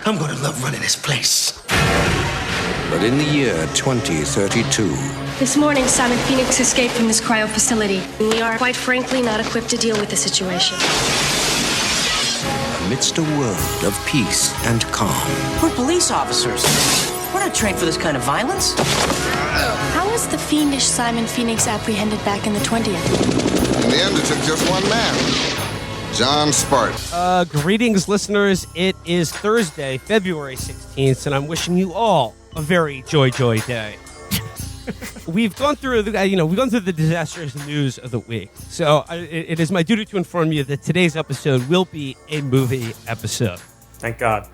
I'm gonna love running this place. But in the year 2032... This morning, Simon Phoenix escaped from this cryo facility. We are, quite frankly, not equipped to deal with the situation. Amidst a world of peace and calm... We're police officers. We're not trained for this kind of violence. How was the fiendish Simon Phoenix apprehended back in the 20th? In the end, it took just one man. John Spartan. Greetings, listeners. It is Thursday, February 16th, and I'm wishing you all a very joy day. We've gone through the disastrous news of the week. So it is my duty to inform you that today's episode will be a movie episode. Thank God.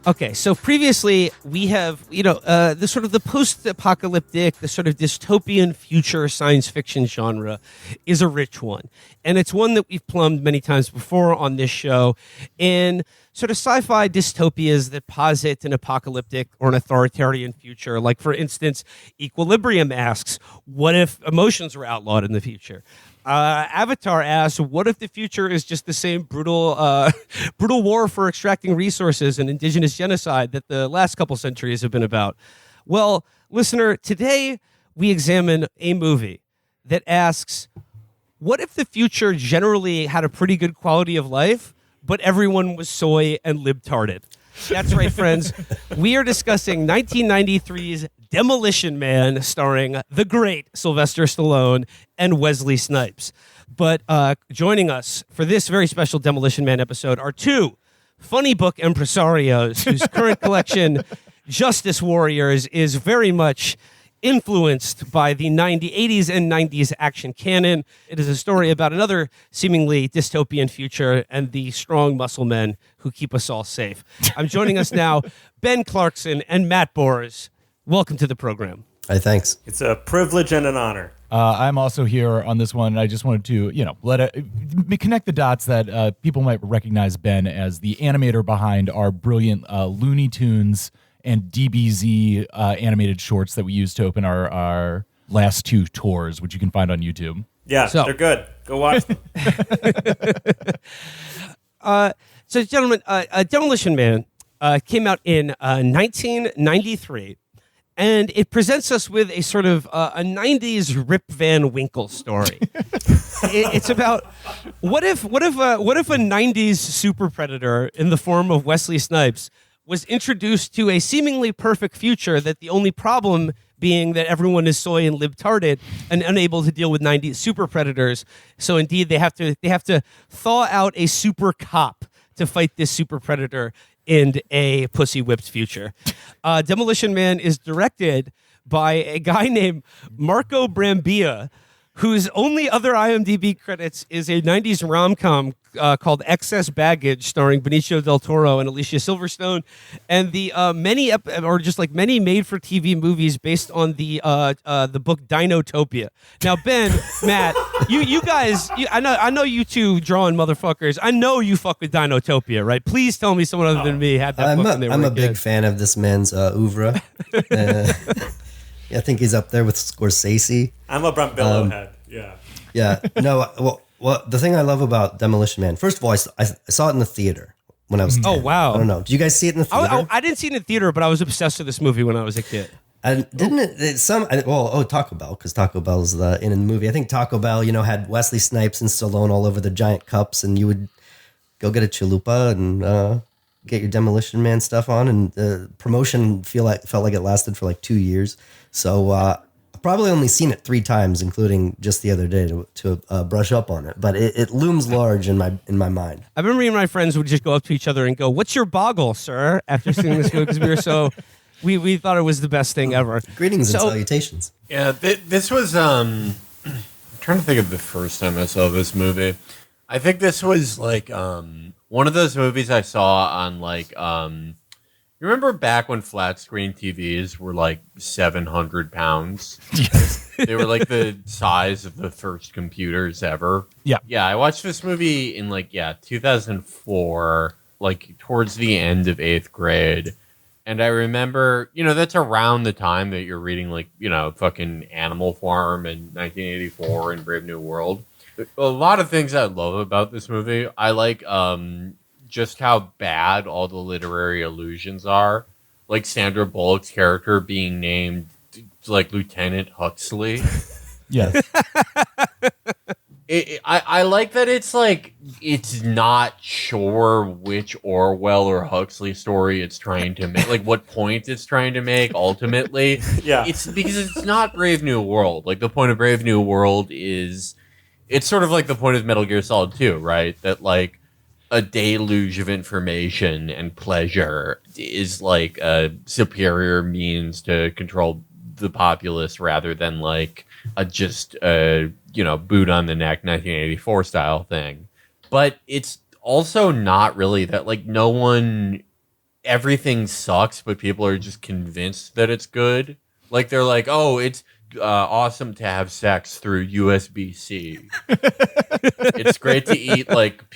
Okay, so previously we have, the sort of the post-apocalyptic, the sort of dystopian future science fiction genre is a rich one. And it's one that we've plumbed many times before on this show in sort of sci-fi dystopias that posit an apocalyptic or an authoritarian future. Like, for instance, Equilibrium asks, what if emotions were outlawed in the future? Avatar asks, what if the future is just the same brutal war for extracting resources and indigenous genocide that the last couple centuries have been about? Well, listener, today we examine a movie that asks, what if the future generally had a pretty good quality of life, but everyone was soy and libtarded? That's right, friends. We are discussing 1993's Demolition Man, starring the great Sylvester Stallone and Wesley Snipes. But joining us for this very special Demolition Man episode are two funny book impresarios whose current collection, Justice Warriors, is very much influenced by the 80s and 90s action canon. It is a story about another seemingly dystopian future and the strong muscle men who keep us all safe. I'm joining us now, Ben Clarkson and Matt Bors. Welcome to the program. Hey, thanks. It's a privilege and an honor. I'm also here on this one. I just wanted to, connect the dots that people might recognize Ben as the animator behind our brilliant Looney Tunes and DBZ animated shorts that we used to open our last two tours, which you can find on YouTube. Yeah, they're good. Go watch them. So, gentlemen, Demolition Man came out in 1993. And it presents us with a sort of a 90s Rip Van Winkle story. It's about what if a 90s super predator in the form of Wesley Snipes was introduced to a seemingly perfect future, that the only problem being that everyone is soy and libtarded and unable to deal with 90s super predators. So indeed they have to thaw out a super cop to fight this super predator in a pussy-whipped future. Demolition Man is directed by a guy named Marco Brambilla, whose only other IMDb credits is a 90s rom-com called Excess Baggage, starring Benicio del Toro and Alicia Silverstone, and the many made-for-TV movies based on the book Dinotopia. Now, Ben, Matt, you guys, I know you two drawing motherfuckers. I know you fuck with Dinotopia, right? Please tell me someone other than me had that book. I'm a big fan of this man's oeuvre. I think he's up there with Scorsese. I'm a Brambilla head. Yeah. Yeah. No. Well, the thing I love about Demolition Man, first of all, I saw it in the theater when I was 10. Oh, wow. I don't know. Did you guys see it in the theater? I didn't see it in the theater, but I was obsessed with this movie when I was a kid. And didn't Taco Bell, because Taco Bell's in the movie. I think Taco Bell, had Wesley Snipes and Stallone all over the giant cups, and you would go get a chalupa and get your Demolition Man stuff on, and the promotion felt like it lasted for like 2 years. So I've probably only seen it 3 times, including just the other day to brush up on it. But it looms large in my mind. I remember me and my friends would just go up to each other and go, "What's your boggle, sir?" After seeing this movie, because we thought it was the best thing ever. Greetings and salutations. Yeah, this was. I'm trying to think of the first time I saw this movie. I think this was like one of those movies I saw on like. You remember back when flat screen TVs were like 700 pounds? They were like the size of the first computers ever. Yeah. Yeah, I watched this movie in 2004, like towards the end of 8th grade. And I remember, that's around the time that you're reading fucking Animal Farm in 1984 and Brave New World. A lot of things I love about this movie. I like just how bad all the literary allusions are. Like Sandra Bullock's character being named like Lieutenant Huxley. Yes. I like that it's like it's not sure which Orwell or Huxley story it's trying to make, like what point it's trying to make ultimately. Yeah. It's because it's not Brave New World. Like the point of Brave New World is it's sort of like the point of Metal Gear Solid 2, right? That like a deluge of information and pleasure is like a superior means to control the populace rather than like a just boot on the neck 1984 style thing. But it's also not really that, like, everything sucks, but people are just convinced that it's good. Like they're like, oh, it's awesome to have sex through USB-C. It's great to eat like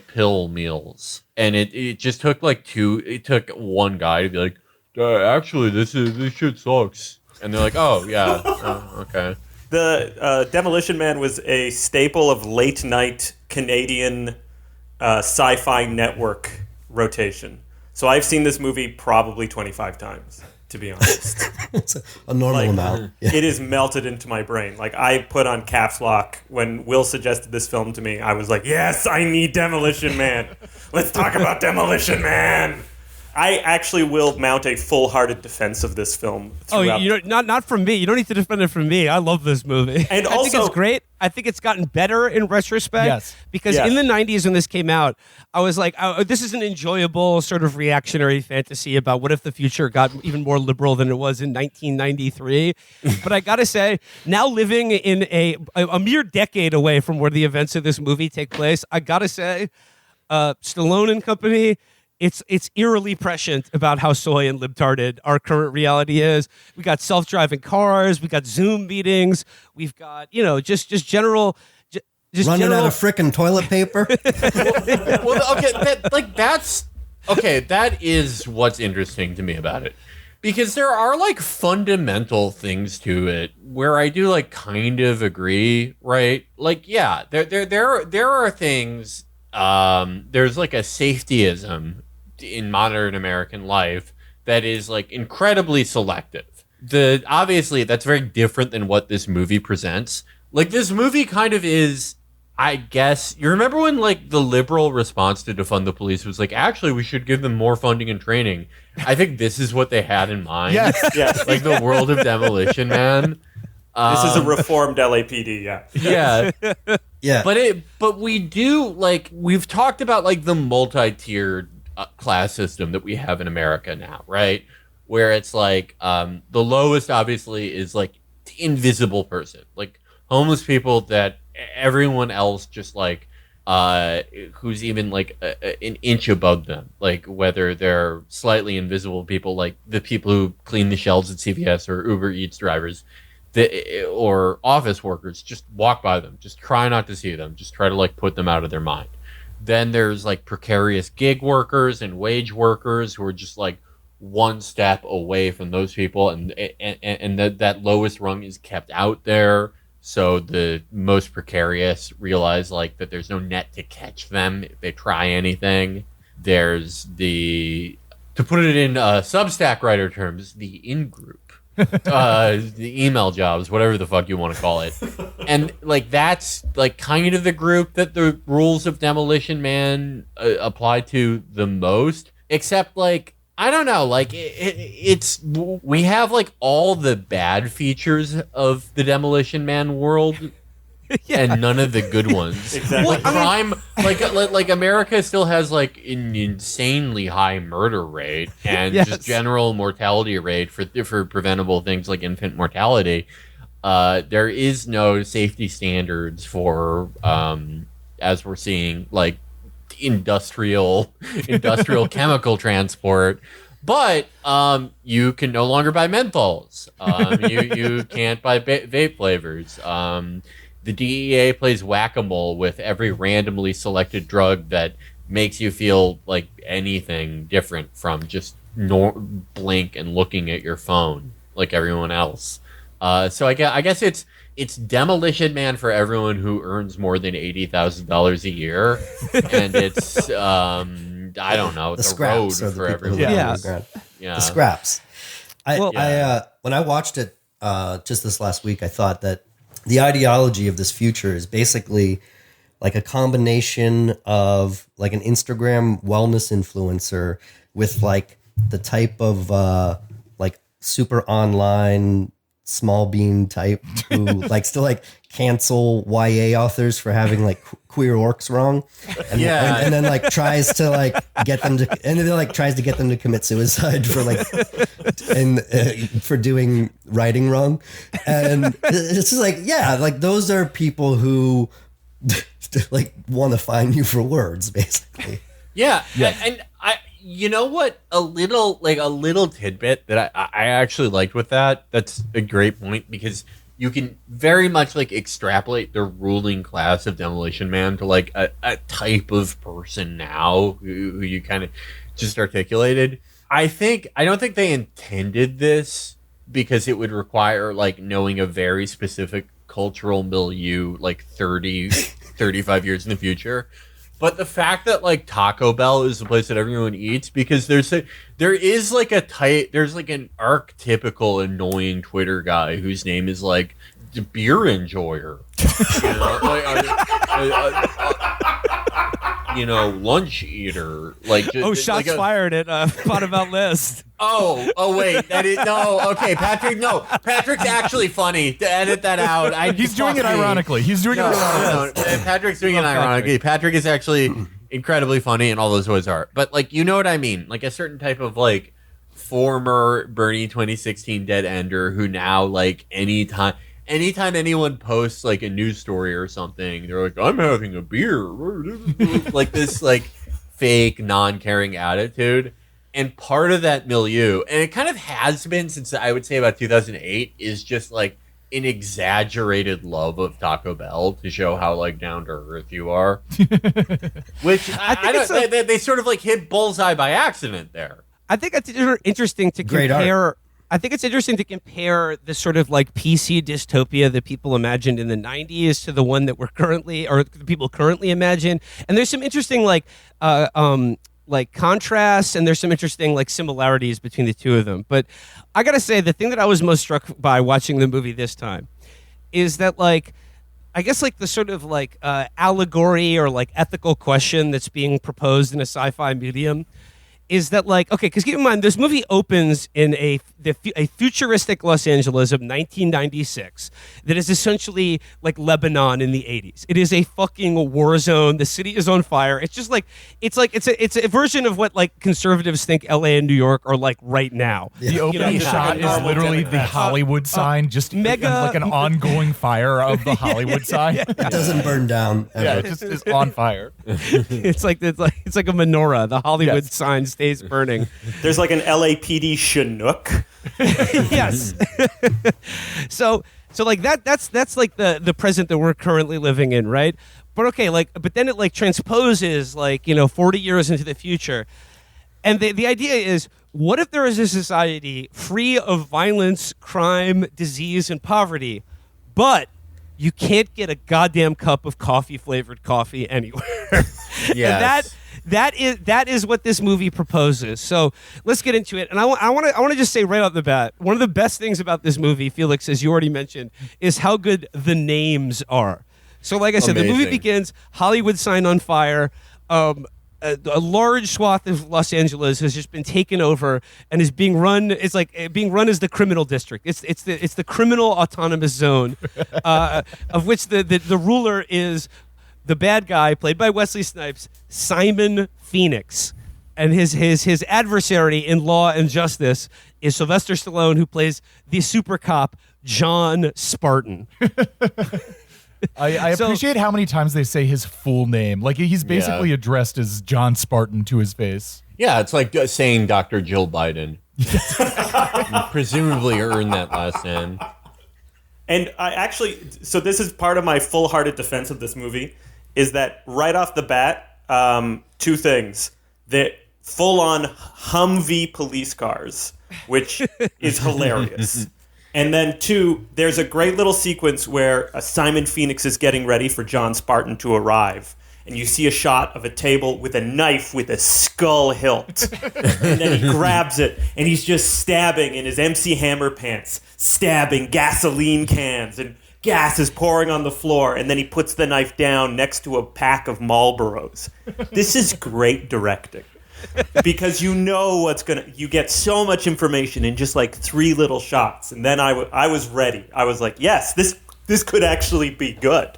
pill meals. And it just took it took one guy to be like, actually this shit sucks. And they're like, oh yeah, okay. The Demolition Man was a staple of late night Canadian sci-fi network rotation. So I've seen this movie probably 25 times, to be honest. It's a normal amount. Yeah. It is melted into my brain. Like, I put on caps lock when Will suggested this film to me. I was like, yes, I need Demolition Man. Let's talk about Demolition Man. I actually will mount a full-hearted defense of this film. Not from me. You don't need to defend it from me. I love this movie. And I think it's great. I think it's gotten better in retrospect. Yes. Because in the 90s when this came out, I was like, this is an enjoyable sort of reactionary fantasy about what if the future got even more liberal than it was in 1993. But I got to say, now living in a mere decade away from where the events of this movie take place, I got to say, Stallone and company, it's eerily prescient about how soy and libtarded our current reality is. We got self-driving cars, we got Zoom meetings, we've got just general, just running general... out of frickin' toilet paper. Well, okay, that is what's interesting to me about it, because there are like fundamental things to it where I do like kind of agree, right? Like, yeah, there are things. There's like a safetyism in modern American life that is like incredibly selective. Obviously that's very different than what this movie presents. Like, this movie kind of is, I guess, you remember when like the liberal response to defund the police was like, actually we should give them more funding and training. I think this is what they had in mind. Yes. Like the world of Demolition Man. This is a reformed LAPD, Yeah. Yeah. But we do, like, we've talked about like the multi-tiered class system that we have in America now, right? Where it's like the lowest obviously is like the invisible person, like homeless people that everyone else just like who's even like an inch above them, like whether they're slightly invisible people, like the people who clean the shelves at CVS or Uber Eats drivers, or office workers, just walk by them, just try not to see them, just try to like put them out of their mind. Then there's like precarious gig workers and wage workers who are just like one step away from those people, and that lowest rung is kept out there, so the most precarious realize like that there's no net to catch them if they try anything. There's to put it in Substack writer terms, the in-group. The email jobs, whatever the fuck you want to call it. And like that's like kind of the group that the rules of Demolition Man apply to the most, except like I don't know, like we have like all the bad features of the Demolition Man world. Yeah. And none of the good ones. Exactly. Like crime, like America still has like an insanely high murder rate and just general mortality rate for preventable things like infant mortality. There is no safety standards for, as we're seeing, like industrial chemical transport. But you can no longer buy menthols. You can't buy vape flavors. The DEA plays whack-a-mole with every randomly selected drug that makes you feel like anything different from just blink and looking at your phone like everyone else. So I guess it's Demolition Man for everyone who earns more than $80,000 a year, and it's I don't know, The the scraps road are for the people who everyone. are on the ground. Yeah. The scraps. Well, When I watched it just this last week, I thought that the ideology of this future is basically like a combination of like an Instagram wellness influencer with like the type of like super online small bean type who likes to like cancel YA authors for having like queer orcs wrong, and then like tries to like get them to, and then like tries to get them to commit suicide for like and for doing writing wrong, and it's just like like those are people who like want to find you for words basically. Yeah. And I, you know what? A little tidbit that I actually liked with that. That's a great point because you can very much like extrapolate the ruling class of Demolition Man to like a type of person now who you kind of just articulated. I don't think they intended this because it would require like knowing a very specific cultural milieu like 35 years in the future. But the fact that like Taco Bell is the place that everyone eats, because there is like an archetypical annoying Twitter guy whose name is like the beer enjoyer, lunch eater. Like shots fired at Pot About List. Oh wait, that is no. Okay, Patrick. No, Patrick's actually funny. To edit that out. He's doing it ironically. He's doing it ironically. No, Patrick's doing it ironically. Patrick is actually incredibly funny, and all those ways are. But like, you know what I mean? Like a certain type of like former Bernie 2016 dead ender who now like anytime anyone posts like a news story or something, they're like, I'm having a beer, like this like fake non-caring attitude. And part of that milieu, and it kind of has been since I would say about 2008, is just like an exaggerated love of Taco Bell to show how like down to earth you are. Which I don't. They sort of like hit bullseye by accident there. I think it's interesting to compare. I think it's interesting to compare the sort of like PC dystopia that people imagined in the 90s to the one that we're currently, or the people currently imagine. And there's some interesting like contrasts, and there's some interesting like similarities between the two of them. But I gotta say, the thing that I was most struck by watching the movie this time is that like, I guess like the sort of like allegory or like ethical question that's being proposed in a sci-fi medium is that like, okay, because keep in mind, this movie opens in a futuristic Los Angeles of 1996 that is essentially like Lebanon in the 80s. It is a fucking war zone. The city is on fire. It's just like it's a version of what like conservatives think LA and New York are like right now. The opening shot is literally the Hollywood sign, just mega like an ongoing fire of the Hollywood sign. It doesn't burn down ever. Yeah, it just is on fire. It's like a menorah. The Hollywood sign stays burning. There's like an LAPD Chinook. Yes. so like that's like the present that we're currently living in, right? But okay, but then it like transposes 40 years into the future. And the idea is, what if there is a society free of violence, crime, disease, and poverty, but you can't get a goddamn cup of coffee-flavored coffee anywhere? Yes. And that is what this movie proposes. So let's get into it. And I want to just say right off the bat, one of the best things about this movie, Felix, as you already mentioned, is how good the names are. So like I said, the movie begins, Hollywood sign on fire. A large swath of Los Angeles has just been taken over and is being run. It's like being run as the criminal district. It's the criminal autonomous zone, of which the ruler is the bad guy, played by Wesley Snipes, Simon Phoenix. And his adversary in Law and Justice is Sylvester Stallone, who plays the super cop, John Spartan. I appreciate how many times they say his full name. Like, he's basically addressed as John Spartan to his face. Yeah, it's like saying Dr. Jill Biden. You presumably earned that last name. And so this is part of my full-hearted defense of this movie, is that right off the bat, two things. The full-on Humvee police cars, which is hilarious. And then two, there's a great little sequence where Simon Phoenix is getting ready for John Spartan to arrive. and you see a shot of a table with a knife with a skull hilt. And then he grabs it, and he's just stabbing in his MC Hammer pants, stabbing gasoline cans, and gas is pouring on the floor, and then he puts the knife down next to a pack of Marlboros. This is great directing. Because you know you get so much information in just like 3 little shots. And then I was ready. I was like, yes, this could actually be good.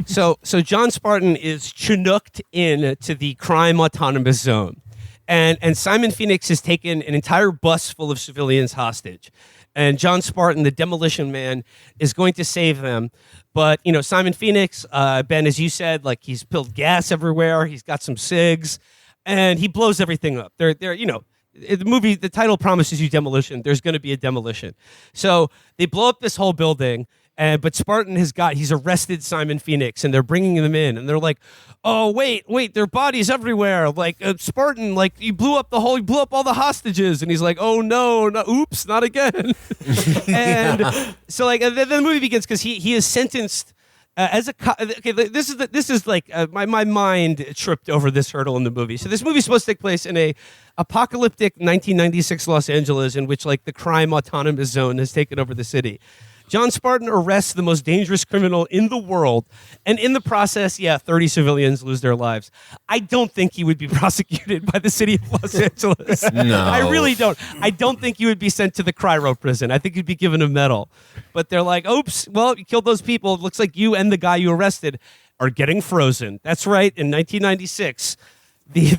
So John Spartan is chinooked in to the crime autonomous zone. And Simon Phoenix has taken an entire bus full of civilians hostage. And John Spartan, the Demolition Man, is going to save them. But, Simon Phoenix, Ben, as you said, like he's spilled gas everywhere. He's got some cigs. And he blows everything up. The movie, the title promises you demolition. There's going to be a demolition. So they blow up this whole building. But Spartan he's arrested Simon Phoenix, and they're bringing them in, and they're like, "Oh, wait, there are bodies everywhere. Like Spartan, like you blew up all the hostages." And he's like, "Oh no, oops, not again." And so then the movie begins because he is sentenced as a okay. This is like my mind tripped over this hurdle in the movie. So this movie's supposed to take place in a apocalyptic 1996 Los Angeles, in which like the crime autonomous zone has taken over the city. John Spartan arrests the most dangerous criminal in the world, and in the process, 30 civilians lose their lives. I don't think he would be prosecuted by the city of Los Angeles. No. I really don't. I don't think he would be sent to the cryo prison. I think he'd be given a medal. But they're like, oops, well, you killed those people. It looks like you and the guy you arrested are getting frozen. That's right, in 1996, the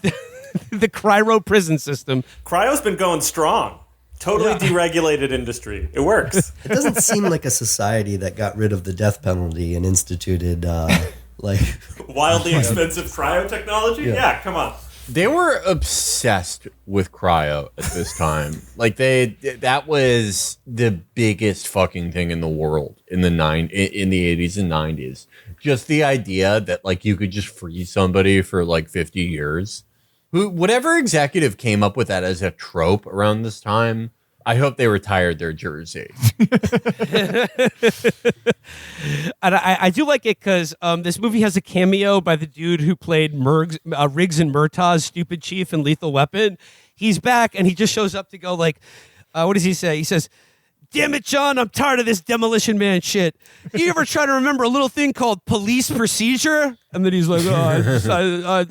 cryo prison system. Cryo's been going strong. Totally deregulated industry. It works. It doesn't seem like a society that got rid of the death penalty and instituted wildly expensive cryo technology. Yeah, come on. They were obsessed with cryo at this time. Like that was the biggest fucking thing in the world in the 80s and 90s. Just the idea that like you could just freeze somebody for like 50 years. Whatever executive came up with that as a trope around this time, I hope they retired their jersey. And I do like it because this movie has a cameo by the dude who played Riggs and Murtaugh's stupid chief in Lethal Weapon. He's back, and he just shows up to go like, what does he say? He says, "Damn it, John, I'm tired of this Demolition Man shit. You ever try to remember a little thing called police procedure?" And then he's like, I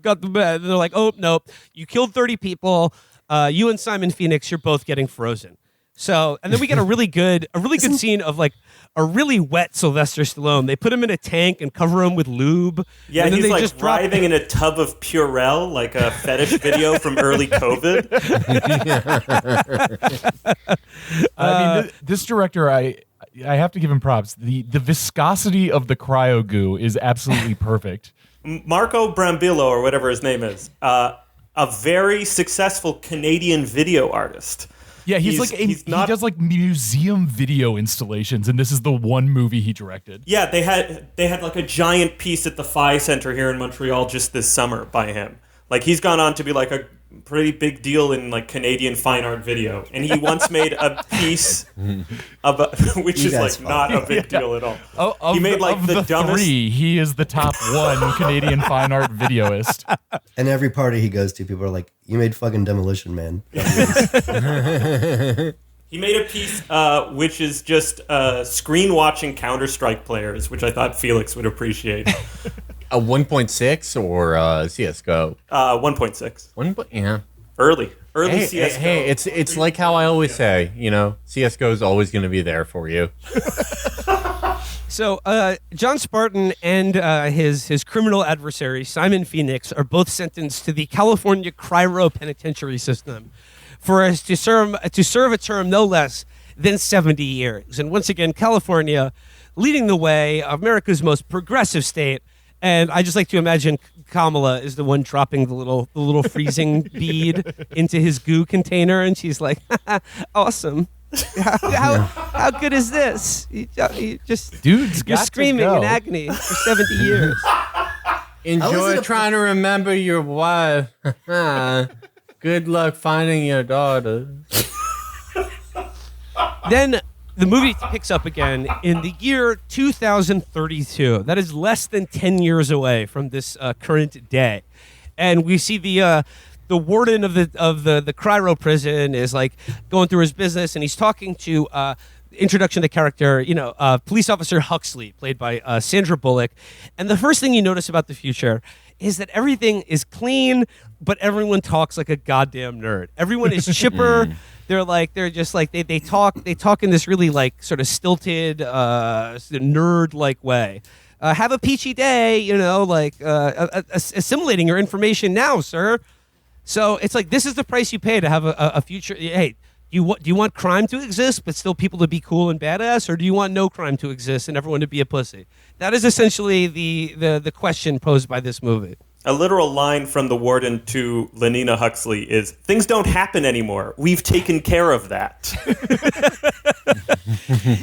got the bad. And they're like, "Oh, nope. You killed 30 people. You and Simon Phoenix, you're both getting frozen." So, and then we get a really good scene of like a really wet Sylvester Stallone. They put him in a tank and cover him with lube. Yeah, and he's then they like just writhing in a tub of Purell, like a fetish video from early COVID. I mean, this director, I have to give him props. The viscosity of the cryo goo is absolutely perfect. Marco Brambilla, or whatever his name is, a very successful Canadian video artist. Yeah, he does like museum video installations, and this is the one movie he directed. Yeah, they had like a giant piece at the Phi Center here in Montreal just this summer by him. Like he's gone on to be like a pretty big deal in like Canadian fine art video, and he once made a piece about which is like not a big deal at all. He made like the dumbest. He is the top one Canadian fine art videoist. And every party he goes to, people are like, "You made fucking Demolition Man." He made a piece which is just screen watching Counter-Strike players, which I thought Felix would appreciate. A 1.6 or CS:GO? 1.6. Yeah. Early CS:GO. Hey, it's like how I always say, CS:GO is always going to be there for you. So John Spartan and his criminal adversary, Simon Phoenix, are both sentenced to the California cryo penitentiary system to serve a term no less than 70 years. And once again, California leading the way, America's most progressive state. And I just like to imagine Kamala is the one dropping the little freezing bead into his goo container, and she's like, "Awesome! How good is this? You just Dude's you're got screaming to go. in agony for 70 years." Enjoy trying to remember your wife. Good luck finding your daughter. Then the movie picks up again in the year 2032. That is less than 10 years away from this current day, and we see the warden of the cryo prison is like going through his business, and he's talking to introduction to character, police officer Huxley, played by Sandra Bullock. And the first thing you notice about the future is that everything is clean, but everyone talks like a goddamn nerd. Everyone is chipper. They're just like they talk in this really like sort of stilted nerd like way. Have a peachy day, assimilating your information now, sir. So it's like, this is the price you pay to have a future. Hey, do you want crime to exist but still people to be cool and badass, or do you want no crime to exist and everyone to be a pussy? That is essentially the question posed by this movie. A literal line from the warden to Lenina Huxley is, "Things don't happen anymore. We've taken care of that."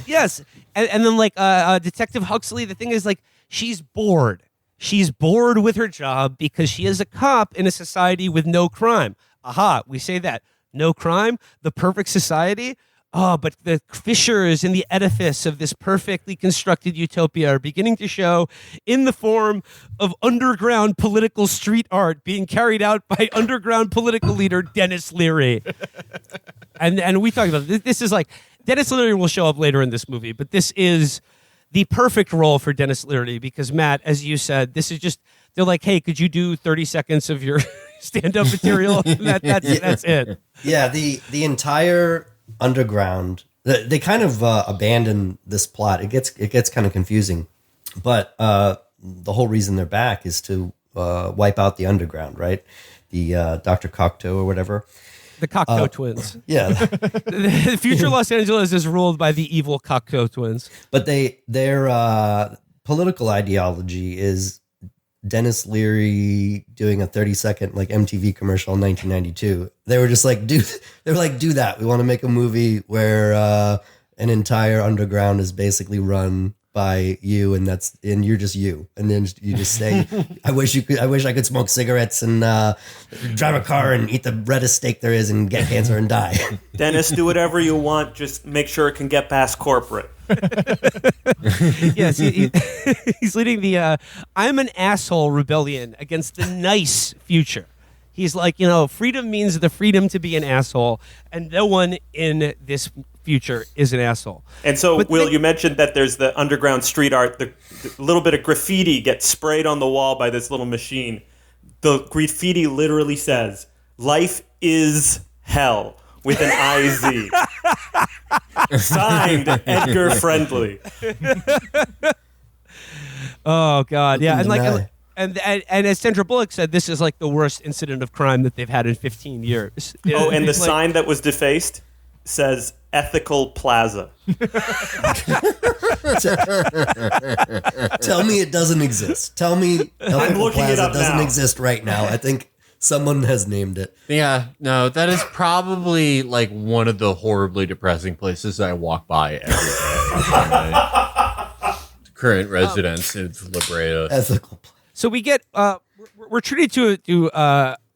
Yes. And then like Detective Huxley, the thing is like, she's bored. She's bored with her job because she is a cop in a society with no crime. Aha, we say that. No crime, the perfect society. Oh, but the fissures in the edifice of this perfectly constructed utopia are beginning to show in the form of underground political street art being carried out by underground political leader Dennis Leary. And we talked about this. This is like, Dennis Leary will show up later in this movie, but this is the perfect role for Dennis Leary because, Matt, as you said, this is just, they're like, hey, could you do 30 seconds of your stand-up material? That's it. Yeah, the entire underground, they kind of abandon this plot. It gets kind of confusing, but the whole reason they're back is to wipe out the underground, right? The Dr. Cocteau or whatever. The Cocteau twins. Yeah. The future Los Angeles is ruled by the evil Cocteau twins. But their political ideology is Dennis Leary doing a 30-second like MTV commercial in 1992. They were just like, do that. We want to make a movie where an entire underground is basically run by you, and you're just you. And then you just say, I wish I could smoke cigarettes and drive a car and eat the reddest steak there is and get cancer and die. Dennis, do whatever you want. Just make sure it can get past corporate. Yes, he's leading the I'm an asshole rebellion against the nice future. He's like, freedom means the freedom to be an asshole, and no one in this future is an asshole. And so, but Will, you mentioned that there's the underground street art. The little bit of graffiti gets sprayed on the wall by this little machine. The graffiti literally says, "Life is hell," with an IZ. Signed, Edgar Friendly. Oh God, yeah, and like, and as Sandra Bullock said, this is like the worst incident of crime that they've had in 15 years. Oh, and the sign that was defaced says "Ethical Plaza." Tell me it doesn't exist. Tell me Ethical looking Plaza it up doesn't now. exist right now. I think someone has named it. Yeah, no, that is probably like one of the horribly depressing places I walk by every day. Current residence in La Brea. Ethical Plaza. So we get we're treated to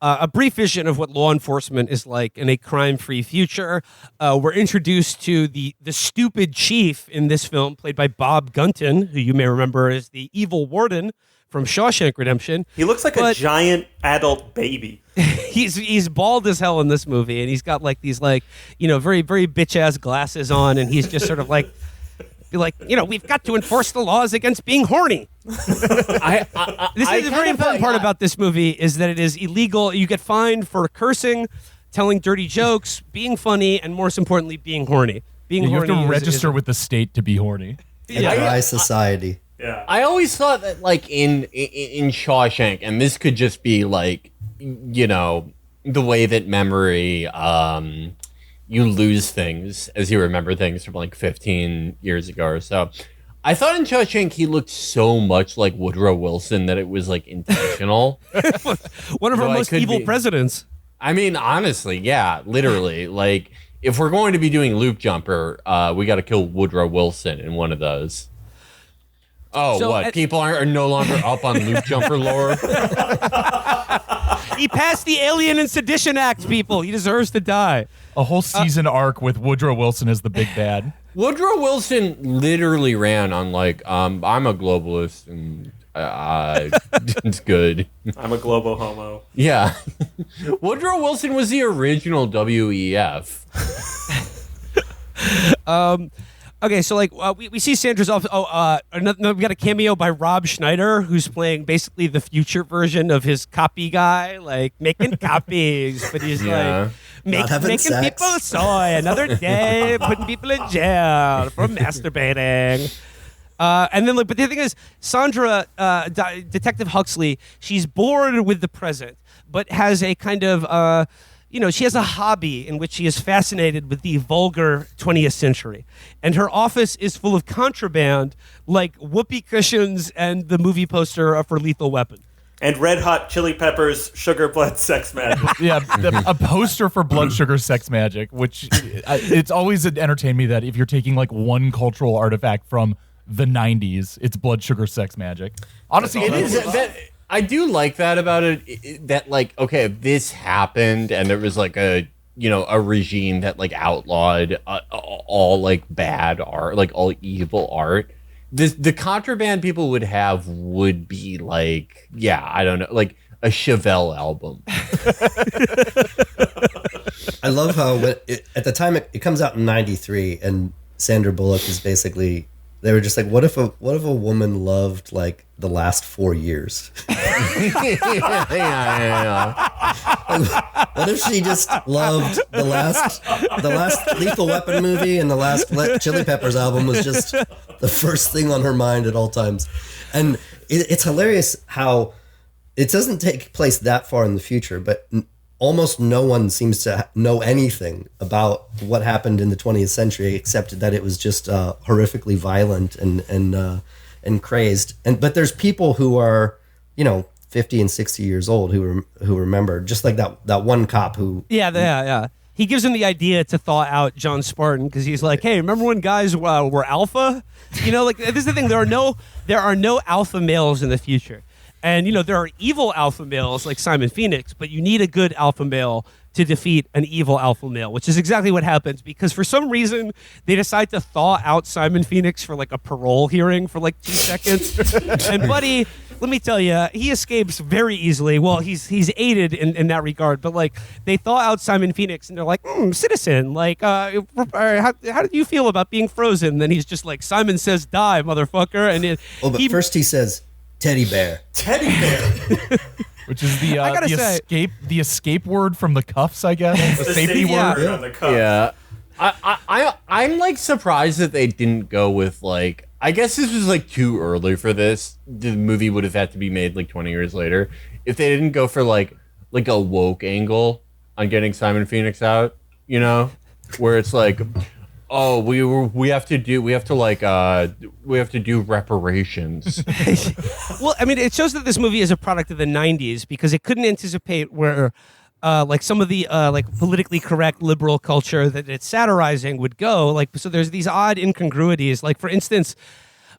a brief vision of what law enforcement is like in a crime-free future. We're introduced to the stupid chief in this film, played by Bob Gunton, who you may remember as the evil warden from Shawshank Redemption. He looks like a giant adult baby. He's bald as hell in this movie, and he's got like these very very bitch ass glasses on, and he's just sort of like. We've got to enforce the laws against being horny. This is a very important part about this movie is that it is illegal. You get fined for cursing, telling dirty jokes, being funny, and most importantly, being horny. You have to register with the state to be horny. A dry society. Yeah. I always thought that like in Shawshank, and this could just be like, the way that memory you lose things as you remember things from like 15 years ago or so. I thought in Shawshank he looked so much like Woodrow Wilson that it was like intentional. One of our most evil presidents. I mean, honestly, yeah, literally. Like, if we're going to be doing Loop Jumper, we got to kill Woodrow Wilson in one of those. Oh, so what? People are no longer up on Loop Jumper lore? He passed the Alien and Sedition Act, people. He deserves to die. A whole season arc with Woodrow Wilson as the big bad. Woodrow Wilson literally ran on like, I'm a globalist and it's good. I'm a globo homo. Yeah. Woodrow Wilson was the original WEF. Okay, so like we see Sandra's off. We got a cameo by Rob Schneider, who's playing basically the future version of his copy guy, like making copies, but he's like making sex. people soy. Another day, putting people in jail for masturbating. And then, but the thing is, Sandra, Detective Huxley, she's bored with the present, but has a kind of she has a hobby in which she is fascinated with the vulgar 20th century. And her office is full of contraband like whoopee cushions and the movie poster for Lethal Weapon. And Red Hot Chili Peppers, Sugar Blood Sex Magic. Yeah, a poster for Blood Sugar Sex Magic, which it's always entertained me that if you're taking like one cultural artifact from the 90s, it's Blood Sugar Sex Magic. Honestly, it is that. I do like that about it, that like, okay, this happened and there was like a regime that like outlawed all like bad art, like all evil art. The contraband people would have would be like, yeah, I don't know, like a Chevelle album. I love how at the time it comes out in 93 and Sandra Bullock is basically, they were just like, what if a woman loved like the last 4 years? yeah. What if she just loved the last Lethal Weapon movie and the last Chili Peppers album was just the first thing on her mind at all times? And it's hilarious how it doesn't take place that far in the future, but almost no one seems to know anything about what happened in the 20th century, except that it was just horrifically violent and crazed. But there's people who are, 50 and 60 years old who remember, just like that one cop who. Yeah. He gives him the idea to thaw out John Spartan because he's like, hey, remember when guys were alpha? Like this is the thing. There are no alpha males in the future. And, there are evil alpha males like Simon Phoenix, but you need a good alpha male to defeat an evil alpha male, which is exactly what happens because for some reason they decide to thaw out Simon Phoenix for like a parole hearing for like 2 seconds. And buddy, let me tell you, he escapes very easily. Well, he's aided in that regard, but like they thaw out Simon Phoenix and they're like, citizen, like, how do you feel about being frozen? And then he's just like, Simon says die, motherfucker. And first he says, Teddy bear. Teddy bear. Which is the escape word from the cuffs, I guess. The safety word on the cuffs. Yeah. I'm like surprised that they didn't go with like, I guess this was like too early for this. The movie would have had to be made like 20 years later. If they didn't go for like a woke angle on getting Simon Phoenix out, where it's like, oh, we have to do reparations. Well, I mean, it shows that this movie is a product of the 90s because it couldn't anticipate where like some of the like politically correct liberal culture that it's satirizing would go. Like, so there's these odd incongruities. Like, for instance,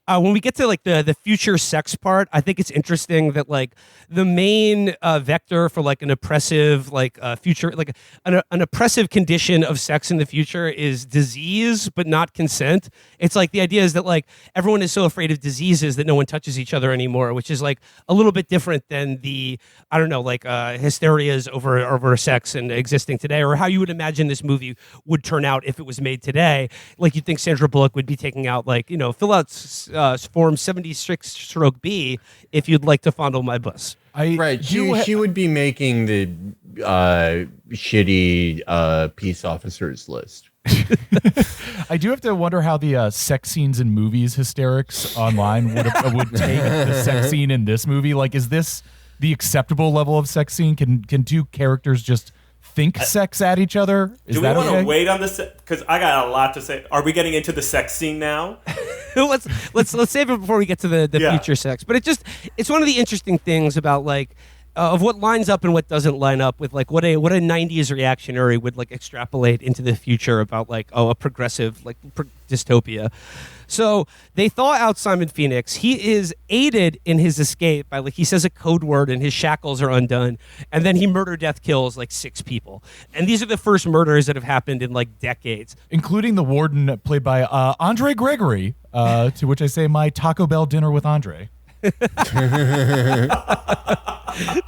when we get to like the future sex part, I think it's interesting that like the main vector for like an oppressive like future, like an oppressive condition of sex in the future is disease, but not consent. It's like the idea is that like everyone is so afraid of diseases that no one touches each other anymore, which is like a little bit different than the, I don't know, like hysterias over sex and existing today, or how you would imagine this movie would turn out if it was made today. Like you'd think Sandra Bullock would be taking out like, fill out form 76-B if you'd like to fondle my bus. She would be making the shitty peace officers list. I do have to wonder how the sex scenes in movies hysterics online would take the sex scene in this movie. Like, is this the acceptable level of sex scene? Can two characters just think sex at each other? Do we want to wait on this? Because I got a lot to say. Are we getting into the sex scene now? let's save it before we get to the future sex. But it's one of the interesting things about like of what lines up and what doesn't line up with like what a 90s reactionary would like extrapolate into the future about like a progressive like dystopia. So they thaw out Simon Phoenix. He is aided in his escape by like he says a code word and his shackles are undone, and then he murder death kills like 6 people. And these are the first murders that have happened in like decades, including the warden played by Andre Gregory. To which I say my Taco Bell dinner with Andre. The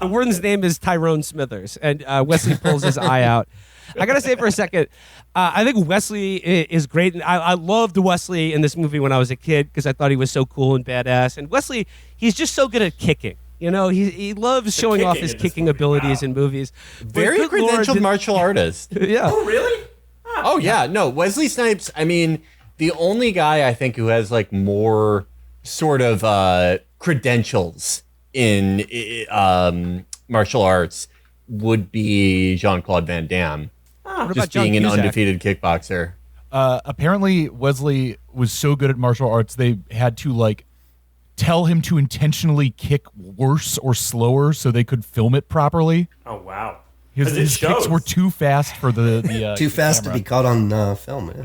warden's name is Tyrone Smithers, and Wesley pulls his eye out. I gotta say for a second, I think Wesley is great, and I loved Wesley in this movie when I was a kid because I thought he was so cool and badass. And Wesley, he's just so good at kicking. You know, he loves showing off his kicking abilities in movies. Very credentialed martial artist. Yeah. Oh, really? Oh, yeah. No, Wesley Snipes, I mean, the only guy I think who has like more sort of credentials in martial arts would be Jean-Claude Van Damme. Just being an undefeated kickboxer. Apparently, Wesley was so good at martial arts, they had to like tell him to intentionally kick worse or slower so they could film it properly. Oh, wow. His kicks were too fast for the too fast camera. to be caught on film. Yeah.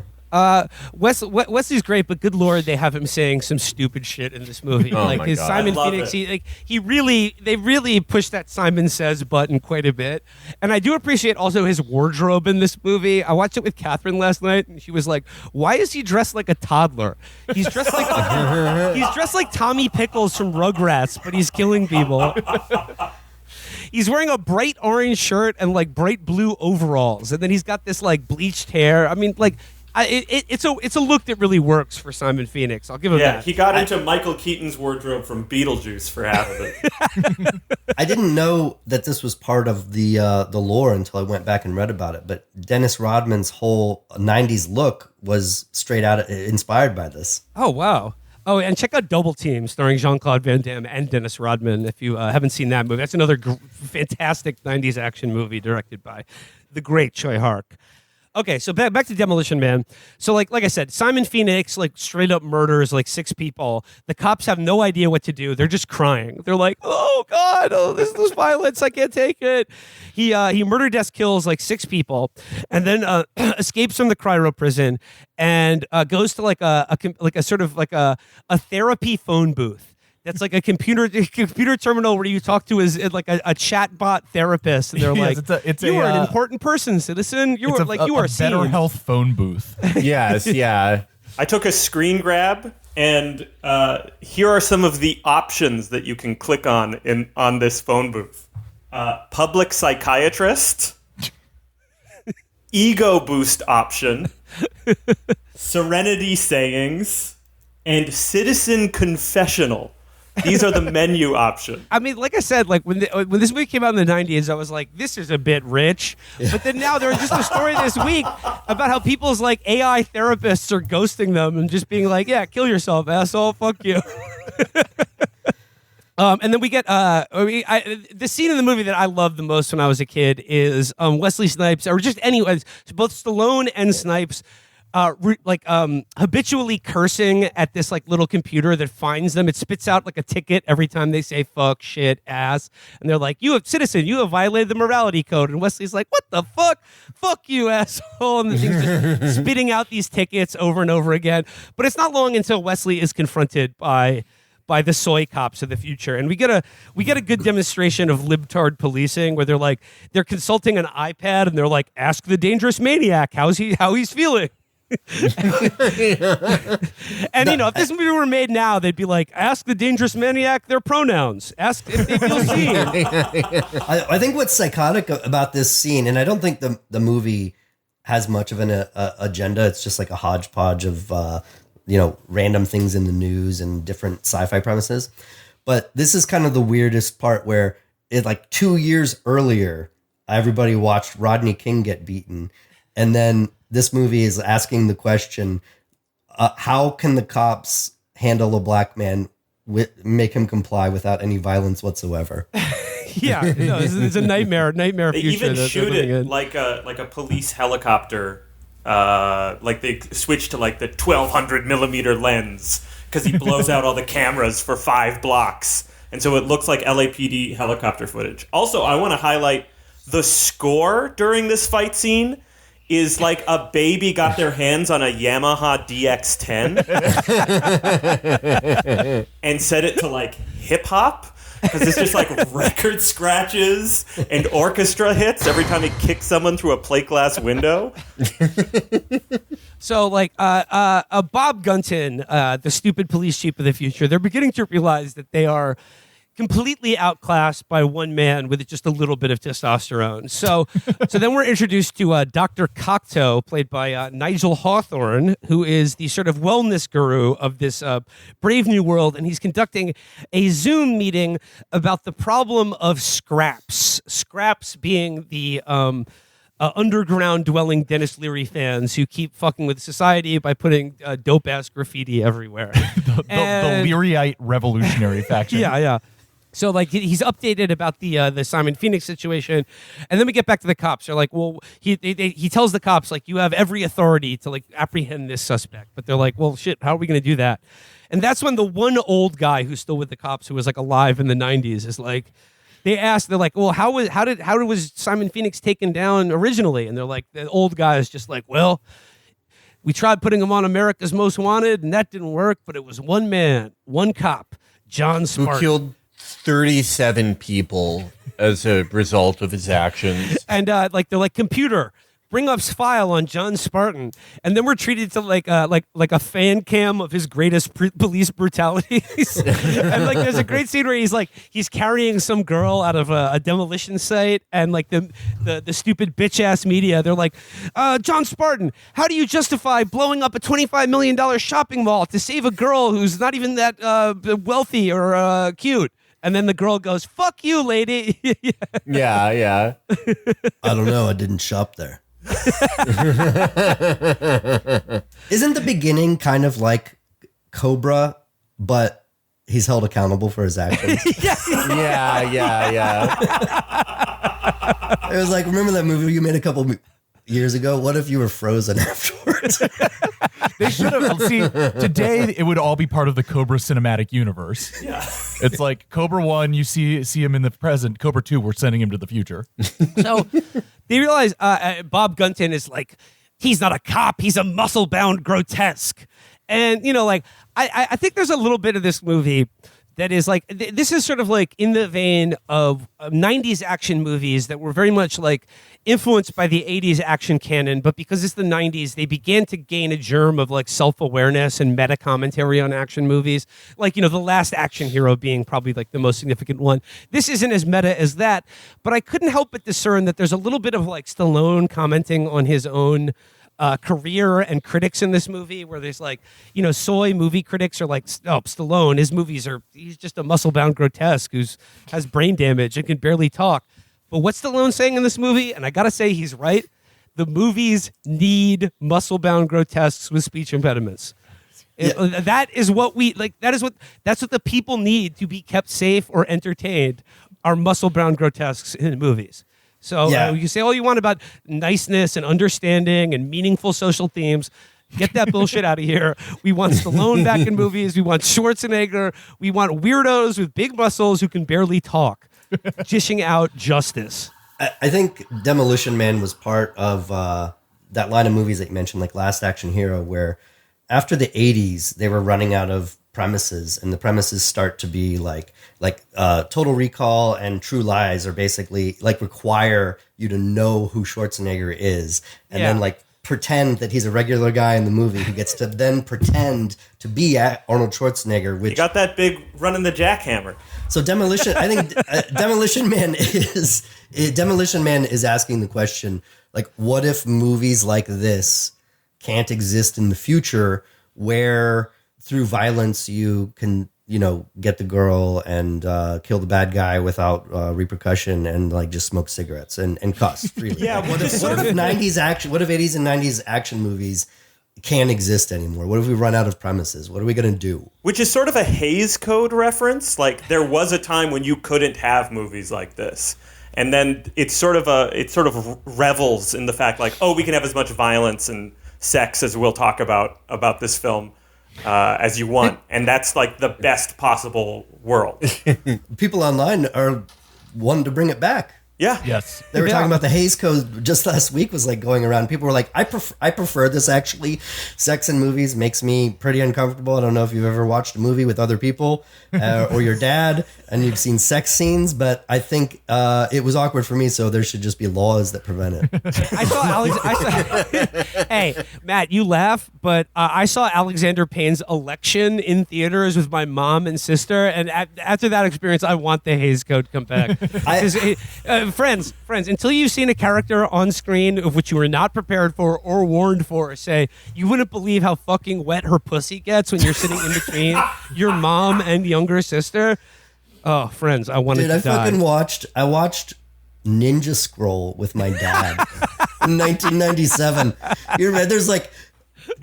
Wesley's great, but good lord, they have him saying some stupid shit in this movie. Oh like my his God. Simon I love Phoenix, it. they really pushed that Simon Says button quite a bit. And I do appreciate also his wardrobe in this movie. I watched it with Catherine last night, and she was like, "Why is he dressed like a toddler? He's dressed like he's dressed like Tommy Pickles from Rugrats, but he's killing people." He's wearing a bright orange shirt and like bright blue overalls, and then he's got this like bleached hair. I mean, like. It's a look that really works for Simon Phoenix. I'll give him that. Yeah, he got into Michael Keaton's wardrobe from Beetlejuice for half of it. I didn't know that this was part of the lore until I went back and read about it. But Dennis Rodman's whole '90s look was straight out inspired by this. Oh wow! Oh, and check out Double Team, starring Jean-Claude Van Damme and Dennis Rodman. If you haven't seen that movie, that's another fantastic '90s action movie directed by the great Choi Hark. Okay, so back to Demolition Man. So like I said, Simon Phoenix like straight up murders like 6 people. The cops have no idea what to do. They're just crying. They're like, "Oh God, this violence. I can't take it." He murder death kills like 6 people, and then escapes from the cryo prison and goes to like a sort of like a therapy phone booth. That's like a computer terminal where you talk to like a chatbot therapist, and they're like, "You are an important person, citizen. You are a better health phone booth." Yes, yeah. I took a screen grab, and here are some of the options that you can click on this phone booth: public psychiatrist, ego boost option, serenity sayings, and citizen confessional. These are the menu options. I mean, like I said, like when this movie came out in the 90s, I was like, this is a bit rich. But then now there's just a story this week about how people's like AI therapists are ghosting them and just being like, "Yeah, kill yourself, asshole. Fuck you." And then we get the scene in the movie that I loved the most when I was a kid is Wesley Snipes, or just anyways, both Stallone and Snipes. Habitually cursing at this like little computer that finds them. It spits out like a ticket every time they say fuck, shit, ass, and they're like, "You have violated the morality code." And Wesley's like, "What the fuck? Fuck you, asshole!" And the thing's just spitting out these tickets over and over again. But it's not long until Wesley is confronted by the soy cops of the future, and we get a good demonstration of libtard policing where they're consulting an iPad and they're like, "Ask the dangerous maniac how he's feeling." And if this movie were made now, they'd be like, "Ask the dangerous maniac their pronouns. Ask if they feel seen." I think what's psychotic about this scene, and I don't think the movie has much of an agenda. It's just like a hodgepodge of random things in the news and different sci-fi premises. But this is kind of the weirdest part where it like 2 years earlier, everybody watched Rodney King get beaten, and then this movie is asking the question, how can the cops handle a black man, make him comply without any violence whatsoever? Yeah, no, it's a nightmare They future. even shoot it like a police helicopter. Like they switch to like the 1200 millimeter lens because he blows out all the cameras for 5 blocks. And so it looks like LAPD helicopter footage. Also, I want to highlight the score during this fight scene is like a baby got their hands on a Yamaha DX10 and set it to like hip hop. Because it's just like record scratches and orchestra hits every time he kicks someone through a plate glass window. So, like, Bob Gunton, the stupid police chief of the future, they're beginning to realize that they are completely outclassed by one man with just a little bit of testosterone. So then we're introduced to Dr. Cocteau, played by Nigel Hawthorne, who is the sort of wellness guru of this brave new world, and he's conducting a Zoom meeting about the problem of scraps. Scraps being the underground dwelling Dennis Leary fans who keep fucking with society by putting dope ass graffiti everywhere. the Learyite revolutionary faction. Yeah. So, like, he's updated about the Simon Phoenix situation, and then we get back to the cops. They're like, well, he tells the cops, like, you have every authority to, like, apprehend this suspect. But they're like, well, shit, how are we going to do that? And that's when the one old guy who's still with the cops, who was, like, alive in the 90s, is like, they're like, well, how was Simon Phoenix taken down originally? And they're like, the old guy is just like, well, we tried putting him on America's Most Wanted, and that didn't work, but it was one man, one cop, John Spartan. Who killed 37 people as a result of his actions. And they're like, computer, bring up file on John Spartan. And then we're treated to like a fan cam of his greatest police brutalities. And like there's a great scene where he's carrying some girl out of a demolition site, and like the stupid bitch ass media, they're like, John Spartan, how do you justify blowing up a $25 million shopping mall to save a girl who's not even that wealthy or cute? And then the girl goes, fuck you, lady. Yeah. I don't know. I didn't shop there. Isn't the beginning kind of like Cobra, but he's held accountable for his actions? Yeah. It was like, remember that movie you made a couple years ago? What if you were frozen afterwards? They should have. See, today it would all be part of the Cobra cinematic universe. Yeah. It's like Cobra 1, you see him in the present. Cobra 2, we're sending him to the future. So they realize Bob Gunton is like, he's not a cop, he's a muscle-bound grotesque. And, you know, like, I think there's a little bit of this movie that is like, this is sort of like in the vein of 90s action movies that were very much like influenced by the 80s action canon, but because it's the 90s, they began to gain a germ of like self-awareness and meta commentary on action movies. Like, you know, The Last Action Hero being probably like the most significant one. This isn't as meta as that, but I couldn't help but discern that there's a little bit of like Stallone commenting on his own career and critics in this movie, where there's like, you know, soy movie critics are like, oh, Stallone, his movies he's just a muscle-bound grotesque who's has brain damage and can barely talk. But what's Stallone saying in this movie? And I gotta say, he's right. The movies need muscle-bound grotesques with speech impediments. Yeah. That is what we like. That's what the people need to be kept safe or entertained. Are muscle-bound grotesques in movies. So you say all you want about niceness and understanding and meaningful social themes. Get that bullshit out of here. We want Stallone back in movies. We want Schwarzenegger. We want weirdos with big muscles who can barely talk, dishing out justice. I think Demolition Man was part of that line of movies that you mentioned, like Last Action Hero, where after the 80s, they were running out of premises, and the premises start to be like Total Recall and True Lies are basically like require you to know who Schwarzenegger is, and then like pretend that he's a regular guy in the movie who gets to then pretend to be Arnold Schwarzenegger. Which you got that big running the jackhammer. So Demolition, I think Demolition Man is asking the question, like, what if movies like this can't exist in the future, where through violence you can, you know, get the girl and kill the bad guy without repercussion, and like just smoke cigarettes and cuss freely. Yeah. What if 90s action? What if 80s and 90s action movies can't exist anymore? What if we run out of premises? What are we going to do? Which is sort of a Hays Code reference. Like, there was a time when you couldn't have movies like this. And then it sort of revels in the fact, like, oh, we can have as much violence and sex as we'll talk about this film. as you want, and that's like the best possible world. People online are wanting to bring it back. Yeah. Yes. They were talking about the Hays Code just last week, was like going around. People were like, I prefer this actually. Sex in movies makes me pretty uncomfortable. I don't know if you've ever watched a movie with other people or your dad and you've seen sex scenes, but I think it was awkward for me, so there should just be laws that prevent it. I saw Hey, Matt, you laugh, but I saw Alexander Payne's Election in theaters with my mom and sister, and after that experience, I want the Hays Code to come back. Friends, until you've seen a character on screen of which you were not prepared for or warned for, say, you wouldn't believe how fucking wet her pussy gets when you're sitting in between your mom and younger sister. Oh, friends, I wanted to die. I watched Ninja Scroll with my dad in 1997. There's like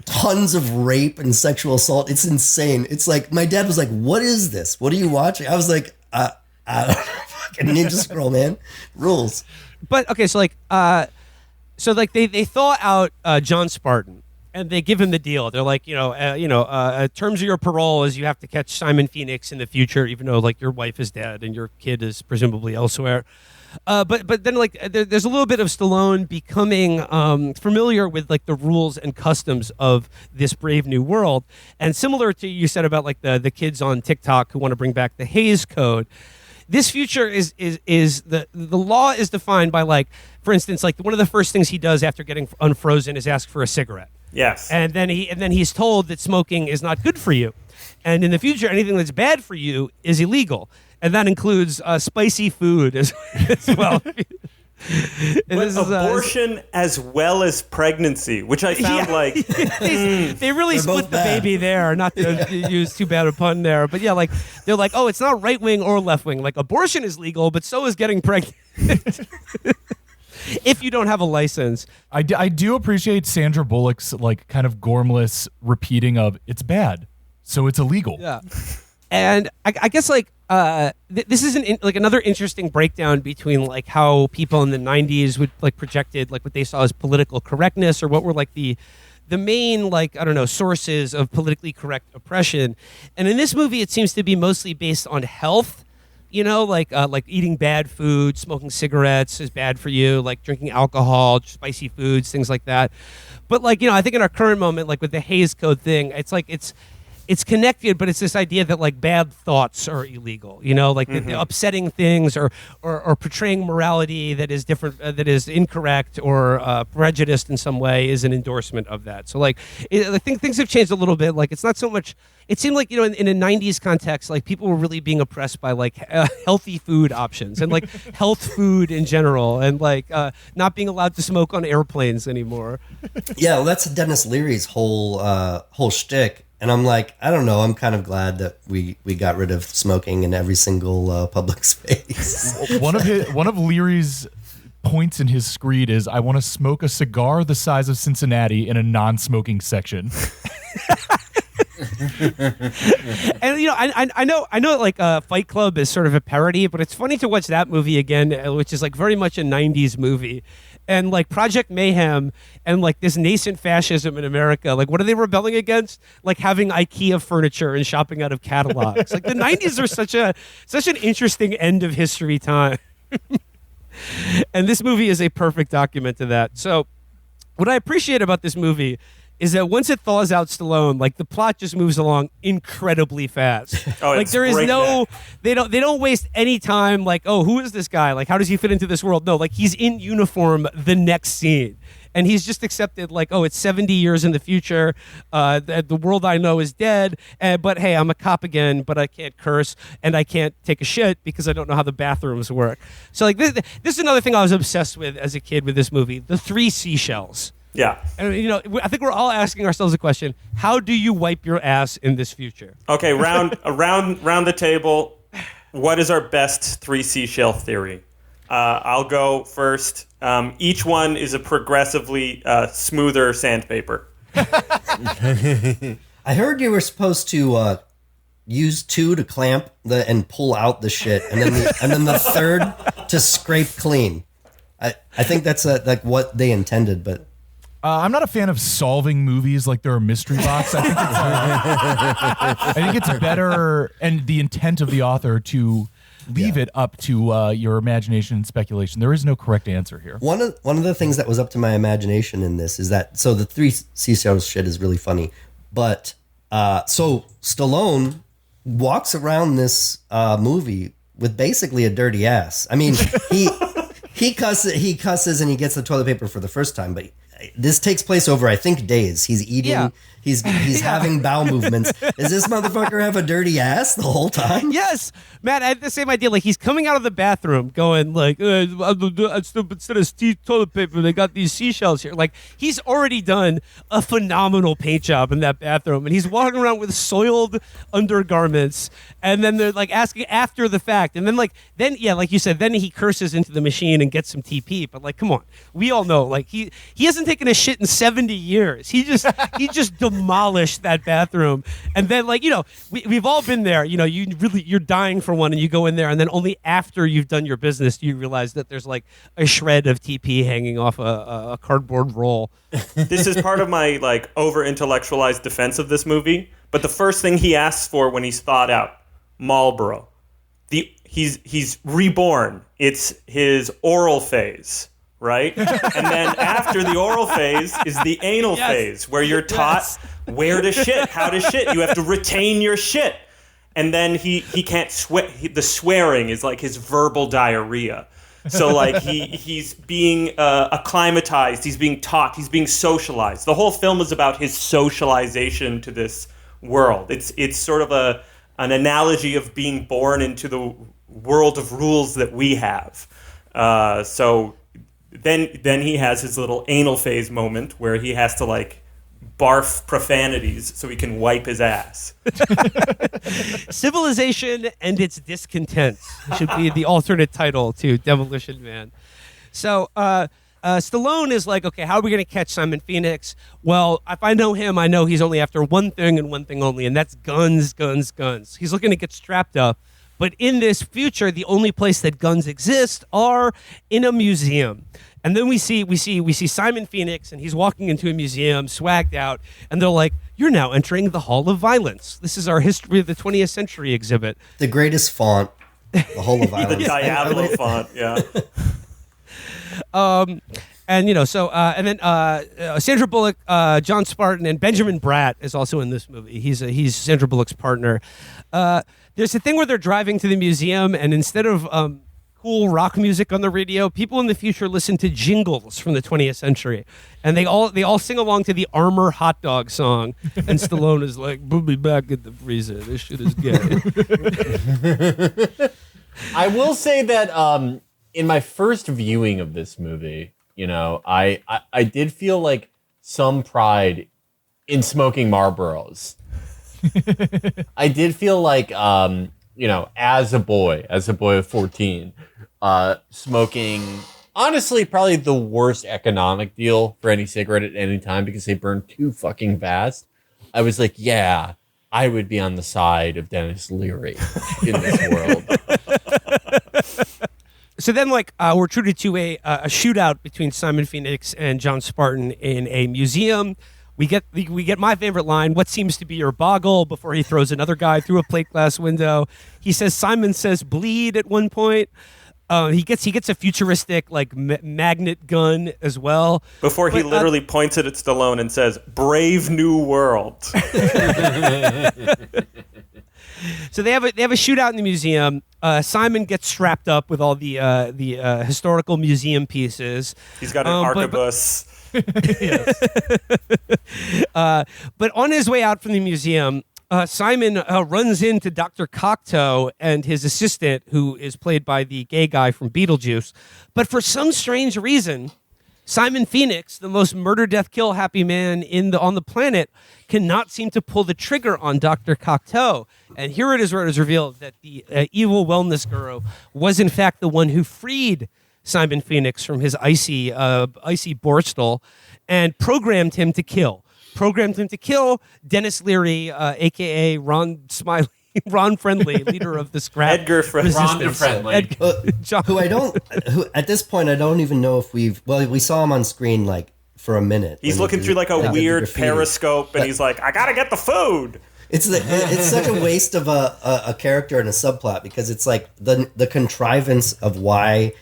tons of rape and sexual assault. It's insane. It's like, my dad was like, what is this? What are you watching? I was like, fucking Ninja Scroll, man. Rules. But okay, so they thaw out John Spartan, and they give him the deal. They're like, terms of your parole is you have to catch Simon Phoenix in the future, even though like your wife is dead and your kid is presumably elsewhere. But then like there's a little bit of Stallone becoming familiar with like the rules and customs of this brave new world, and similar to you said about like the kids on TikTok who want to bring back the Hays Code. This future is the law is defined by, like, for instance, like one of the first things he does after getting unfrozen is ask for a cigarette. Yes. And then he's told that smoking is not good for you. And in the future, anything that's bad for you is illegal. And that includes spicy food as well. But abortion as well as pregnancy, which I found like... They really split the baby there, not to use too bad a pun there. But yeah, like they're like, oh, it's not right wing or left wing. Like abortion is legal, but so is getting pregnant. If you don't have a license. I do appreciate Sandra Bullock's like kind of gormless repeating of it's bad, so it's illegal. Yeah. And I guess like this is like another interesting breakdown between like how people in the 90s would like projected like what they saw as political correctness, or what were like the main like, I don't know, sources of politically correct oppression. And in this movie, it seems to be mostly based on health, like eating bad food, smoking cigarettes is bad for you, like drinking alcohol, spicy foods, things like that. But like, I think in our current moment, like with the Hays Code thing, it's like it's connected, but it's this idea that like bad thoughts are illegal, like the upsetting things or portraying morality that is different, that is incorrect or prejudiced in some way is an endorsement of that. So like, I think things have changed a little bit. Like it's not so much, it seemed like, in a 90s context, like people were really being oppressed by like healthy food options and like health food in general, and like not being allowed to smoke on airplanes anymore. Yeah, well, that's Dennis Leary's whole shtick. And I'm like, I don't know. I'm kind of glad that we got rid of smoking in every single public space. One of Leary's points in his screed is, I want to smoke a cigar the size of Cincinnati in a non-smoking section. And I know like Fight Club is sort of a parody, but it's funny to watch that movie again, which is like very much a 90s movie. And like Project Mayhem and like this nascent fascism in America, like what are they rebelling against? Like having IKEA furniture and shopping out of catalogs. Like the 90s are such an interesting end of history time. And this movie is a perfect document of that. So what I appreciate about this movie is that once it thaws out Stallone, like the plot just moves along incredibly fast. Oh, like there is they don't waste any time. Like, oh, who is this guy? Like, how does he fit into this world? No, like he's in uniform the next scene, and he's just accepted. Like, oh, it's 70 years in the future. The world I know is dead. But hey, I'm a cop again. But I can't curse and I can't take a shit because I don't know how the bathrooms work. So like this is another thing I was obsessed with as a kid with this movie: the 3 seashells. Yeah. And I think we're all asking ourselves a question: how do you wipe your ass in this future? Okay, round the table. What is our best 3 seashell theory? I'll go first. Each one is a progressively smoother sandpaper. I heard you were supposed to use 2 to clamp and pull out the shit, and then the third to scrape clean. I think that's like what they intended, but I'm not a fan of solving movies like they're a mystery box. I think it's better, and the intent of the author to leave it up to your imagination and speculation. There is no correct answer here. One of the things that was up to my imagination in this is that, so the 3 seashells shit is really funny, but so Stallone walks around this movie with basically a dirty ass. I mean, he cusses and he gets the toilet paper for the first time, but this takes place over, I think, days. He's eating. Yeah. He's having bowel movements. Does this motherfucker have a dirty ass the whole time? Yes, Matt. I had the same idea. Like, he's coming out of the bathroom, going like, instead of toilet paper, they got these seashells here. Like, he's already done a phenomenal paint job in that bathroom, and he's walking around with soiled undergarments. And then they're like asking after the fact, and then like you said, then he curses into the machine and gets some TP. But like, come on, we all know, like he hasn't taken a shit in 70 years. He just demolished that bathroom. And then, like, you know, we've all been there. You know, you're dying for one, and you go in there, and then only after you've done your business do you realize that there's like a shred of TP hanging off a cardboard roll. This is part of my like over intellectualized defense of this movie. But the first thing he asks for when he's thawed out, Marlboro. He's reborn. It's his oral phase, right? And then after the oral phase is the anal phase, where you're taught where to shit, how to shit. You have to retain your shit. And then he can't swear. The swearing is like his verbal diarrhea. So like he's being acclimatized. He's being taught. He's being socialized. The whole film is about his socialization to this world. It's sort of an analogy of being born into the world of rules that we have. So then he has his little anal phase moment where he has to like barf profanities so he can wipe his ass. Civilization and its discontents should be the alternate title to Demolition Man. So Stallone is like, okay, how are we going to catch Simon Phoenix? Well, if I know him, I know he's only after one thing and one thing only, and that's guns, guns, guns. He's looking to get strapped up. But in this future, the only place that guns exist are in a museum. And then we see Simon Phoenix, and he's walking into a museum, swagged out, and they're like, "You're now entering the Hall of Violence. This is our History of the 20th Century exhibit." The greatest font, the Hall of Violence. The diagonal font, yeah. And you know, so and then Sandra Bullock, John Spartan, and Benjamin Bratt is also in this movie. He's Sandra Bullock's partner. There's a thing where they're driving to the museum, and instead of cool rock music on the radio, people in the future listen to jingles from the 20th century, and they all sing along to the Armour hot dog song. And Stallone is like, "We'll be back at the freezer. This shit is gay." I will say that in my first viewing of this movie, you know, I did feel like some pride in smoking Marlboros. I did feel like, you know, as a boy of 14, smoking, honestly, probably the worst economic deal for any cigarette at any time because they burn too fucking fast. I was like, yeah, I would be on the side of Dennis Leary in this world. So then, like, we're treated to a shootout between Simon Phoenix and John Spartan in a museum. We get my favorite line, "What seems to be your boggle?" before he throws another guy through a plate glass window. Simon says bleed at one point. He gets a futuristic like magnet gun as well. Before he literally points it at Stallone and says, "Brave New World." So they have a shootout in the museum. Simon gets strapped up with all the historical museum pieces. He's got an arquebus. But on his way out from the museum, Simon runs into Dr. Cocteau and his assistant, who is played by the gay guy from Beetlejuice. But for some strange reason, Simon Phoenix, the most murder, death, kill happy man on the planet, cannot seem to pull the trigger on Dr. Cocteau. And here it is where it is revealed that the evil wellness guru was in fact the one who freed Simon Phoenix from his icy Borstal and programmed him to kill Dennis Leary, a.k.a. Ron Smiley. Ron Friendly, leader of the Scrap Edgar Resistance. Who at this point I don't even know if we saw him on screen like for a minute. He's looking through like a weird periscope, and he's like, "I gotta get the food." It's such a waste of a character and a subplot, because it's like the contrivance of why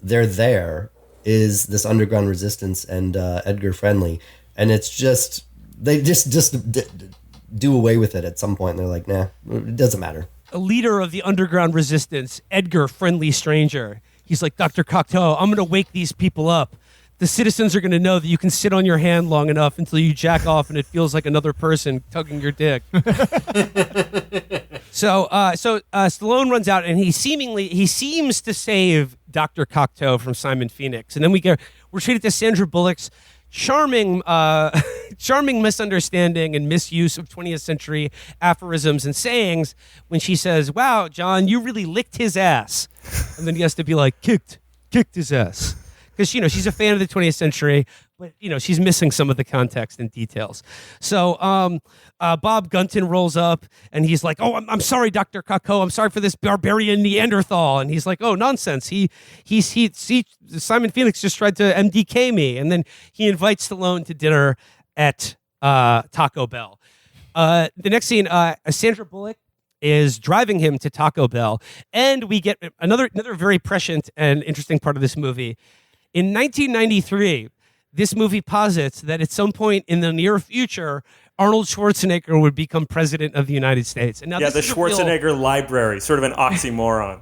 they're there is this underground resistance and Edgar Friendly, and it's just they just do away with it at some point. And they're like, nah, it doesn't matter. A leader of the underground resistance, Edgar Friendly Stranger. He's like, Dr. Cocteau, I'm going to wake these people up. The citizens are going to know that you can sit on your hand long enough until you jack off and it feels like another person tugging your dick. So Stallone runs out and he seems to save Dr. Cocteau from Simon Phoenix. And then we're treated to Sandra Bullock's charming misunderstanding and misuse of 20th century aphorisms and sayings when she says, "Wow, John, you really licked his ass." And then he has to be like, kicked his ass. Because, she's a fan of the 20th century, but, she's missing some of the context and details. So Bob Gunton rolls up, and he's like, "Oh, I'm sorry, Dr. Cocteau. I'm sorry for this barbarian Neanderthal." And he's like, "Oh, nonsense. Simon Phoenix just tried to MDK me." And then he invites Stallone to dinner at Taco Bell. The next scene, Sandra Bullock is driving him to Taco Bell, and we get another very prescient and interesting part of this movie. In 1993, this movie posits that at some point in the near future, Arnold Schwarzenegger would become president of the United States. And now the Schwarzenegger library, sort of an oxymoron.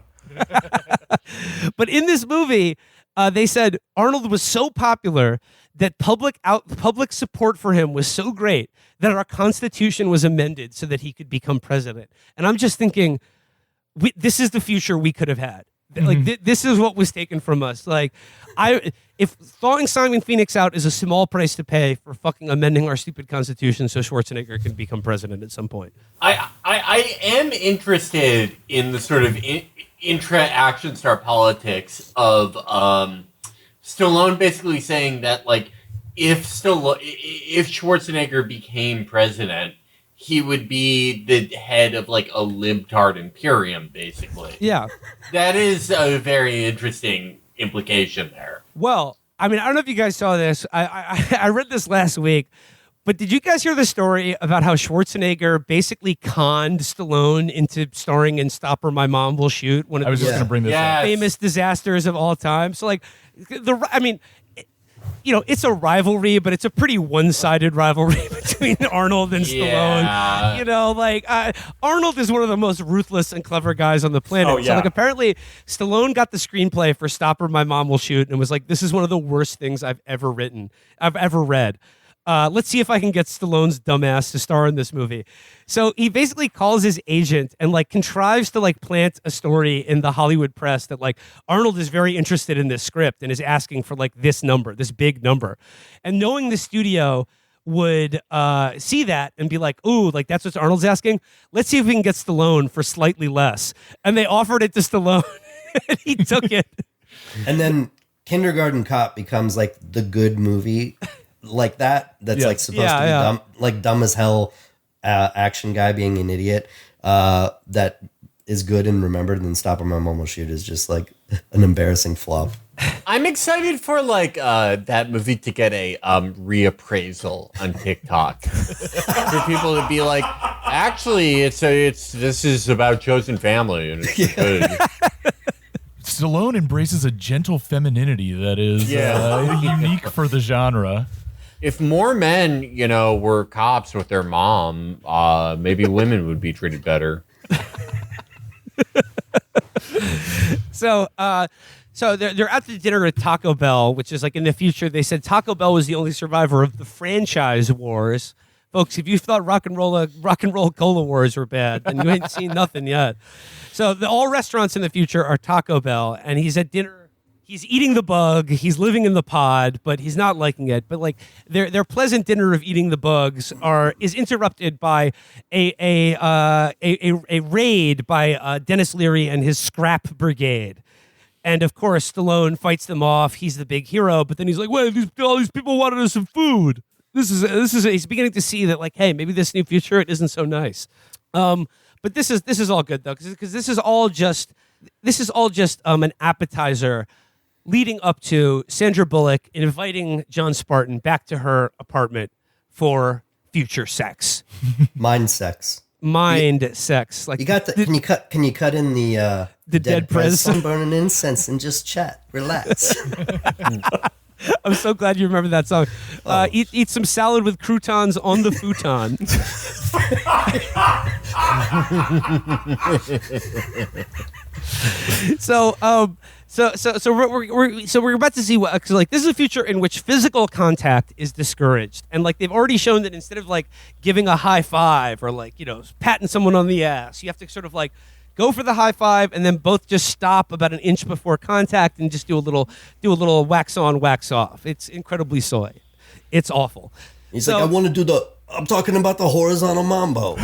But in this movie, they said Arnold was so popular that public support for him was so great that our Constitution was amended so that he could become president. And I'm just thinking, this is the future we could have had. Like this is what was taken from us. Like, if thawing Simon Phoenix out is a small price to pay for fucking amending our stupid Constitution so Schwarzenegger can become president at some point. I am interested in the sort of intra-action star politics of Stallone basically saying that, like, if Schwarzenegger became president, he would be the head of, like, a libtard imperium, basically. Yeah. That is a very interesting implication there. Well, I mean, I don't know if you guys saw this. I read this last week, but did you guys hear the story about how Schwarzenegger basically conned Stallone into starring in Stop or My Mom Will Shoot? One of the just going to bring this up. Famous disasters of all time. So, like, it's a rivalry, but it's a pretty one-sided rivalry between Arnold and Stallone. Arnold is one of the most ruthless and clever guys on the planet. Oh, yeah. So, like, apparently Stallone got the screenplay for Stop or My Mom Will Shoot and was like, "This is one of the worst things I've ever read. Let's see if I can get Stallone's dumbass to star in this movie." So he basically calls his agent and, like, contrives to, like, plant a story in the Hollywood press that, like, Arnold is very interested in this script and is asking for, like, this big number. And knowing the studio would see that and be like, "Ooh, like, that's what Arnold's asking. Let's see if we can get Stallone for slightly less." And they offered it to Stallone and he took it. And then Kindergarten Cop becomes, like, the good movie like that's like supposed to be dumb, like dumb as hell action guy being an idiot that is good and remembered, and then Stop or My Mom Will Shoot is just like an embarrassing flop. I'm excited for, like, that movie to get a reappraisal on TikTok for people to be like, actually, this is about chosen family and it's good. Stallone embraces a gentle femininity that is unique for the genre. If more men, were cops with their mom, maybe women would be treated better. So they're at the dinner at Taco Bell, which is, like, in the future. They said Taco Bell was the only survivor of the franchise wars. Folks, if you thought rock and roll cola wars were bad, then you ain't seen nothing yet. So all restaurants in the future are Taco Bell, and he's at dinner. He's eating the bug. He's living in the pod, but he's not liking it. But, like, their pleasant dinner of eating the bugs is interrupted by a raid by Dennis Leary and his scrap brigade. And of course, Stallone fights them off. He's the big hero. But then he's like, "Wait, all these people wanted us some food." He's beginning to see that, like, hey, maybe this new future, it isn't so nice. But this is all good though, because this is all just an appetizer leading up to Sandra Bullock inviting John Spartan back to her apartment for future sex. Mind sex. Sex. Like you got the, can you cut in the dead pres sunburning incense and just chat, relax. I'm so glad you remember that song. Eat some salad with croutons on the futon. So we're about to see what, cause like this is a future in which physical contact is discouraged, and like they've already shown that instead of like giving a high five or like patting someone on the ass, you have to sort of like go for the high five and then both just stop about an inch before contact and just do a little wax on, wax off. It's incredibly soy. It's awful. He's like, I want to do I'm talking about the horizontal mambo.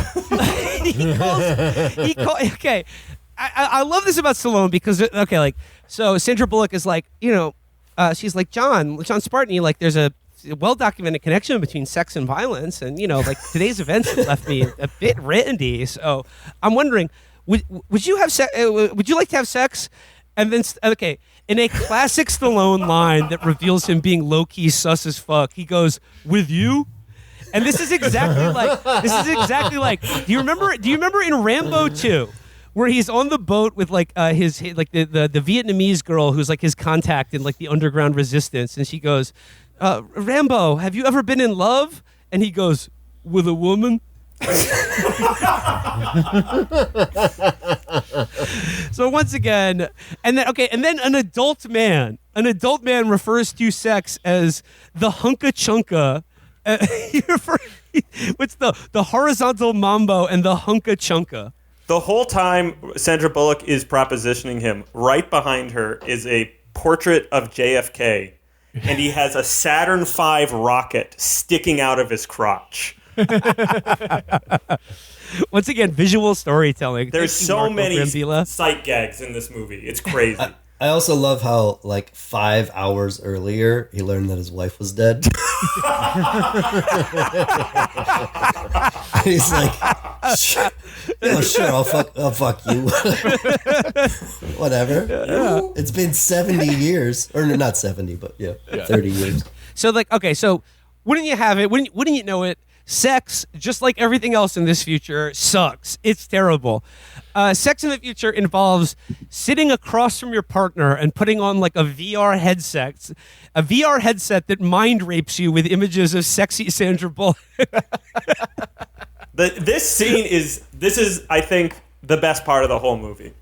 Okay. I love this about Stallone because, okay, like, so Sandra Bullock is like, she's like, John Spartan, like, there's a well-documented connection between sex and violence. And, like, today's events have left me a bit randy. So I'm wondering, would you have would you like to have sex? And then, okay, in a classic Stallone line that reveals him being low-key sus as fuck, he goes, with you? And this is exactly like, do you remember in Rambo 2? Where he's on the boat with like the Vietnamese girl who's like his contact in like the underground resistance, and she goes, Rambo, have you ever been in love? And he goes, with a woman? So once again, and then an adult man refers to sex as the hunka chunka. What's the horizontal mambo and the hunka chunka? The whole time Sandra Bullock is propositioning him, right behind her is a portrait of JFK, and he has a Saturn V rocket sticking out of his crotch. Once again, visual storytelling. There's so many sight gags in this movie. It's crazy. I also love how, like, 5 hours earlier, he learned that his wife was dead. He's like, sure, I'll fuck you. Whatever. Yeah. It's been 70 years. Or not 70, but 30 years. So, like, okay, so wouldn't you have it? Wouldn't you know it? Sex, just like everything else in this future, sucks. It's terrible. Sex in the future involves sitting across from your partner and putting on like a VR headset that mind rapes you with images of sexy Sandra Bullock. This is I think the best part of the whole movie,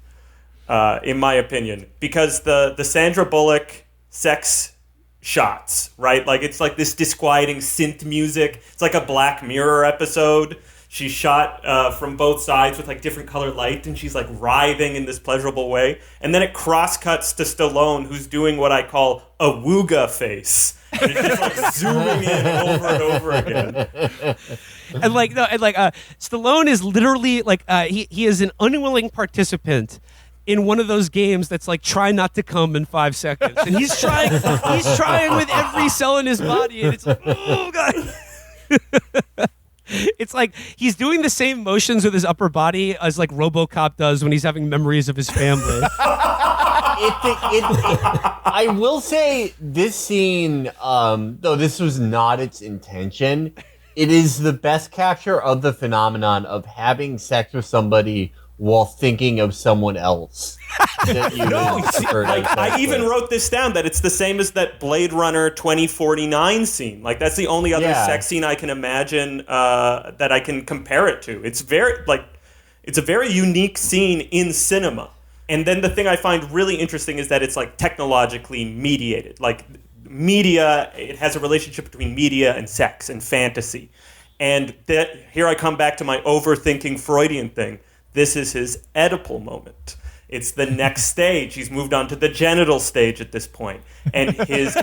in my opinion, because the Sandra Bullock sex shots, right? Like it's like this disquieting synth music. It's like a Black Mirror episode. She's shot from both sides with like different colored light, and she's like writhing in this pleasurable way. And then it cross cuts to Stallone, who's doing what I call a wooga face. And it's just like zooming in over and over again. And Stallone is literally like he is an unwilling participant in one of those games that's like try not to come in 5 seconds, and he's trying with every cell in his body, and it's like, oh god. It's like he's doing the same motions with his upper body as like RoboCop does when he's having memories of his family. I will say this scene, though this was not its intention, it is the best capture of the phenomenon of having sex with somebody while thinking of someone else. I even wrote this down, that it's the same as that Blade Runner 2049 scene. Like that's the only other sex scene I can imagine that I can compare it to. It's a very unique scene in cinema. And then the thing I find really interesting is that it's like technologically mediated. Like media, it has a relationship between media and sex and fantasy. And here I come back to my overthinking Freudian thing. This is his Oedipal moment. It's the next stage. He's moved on to the genital stage at this point, and his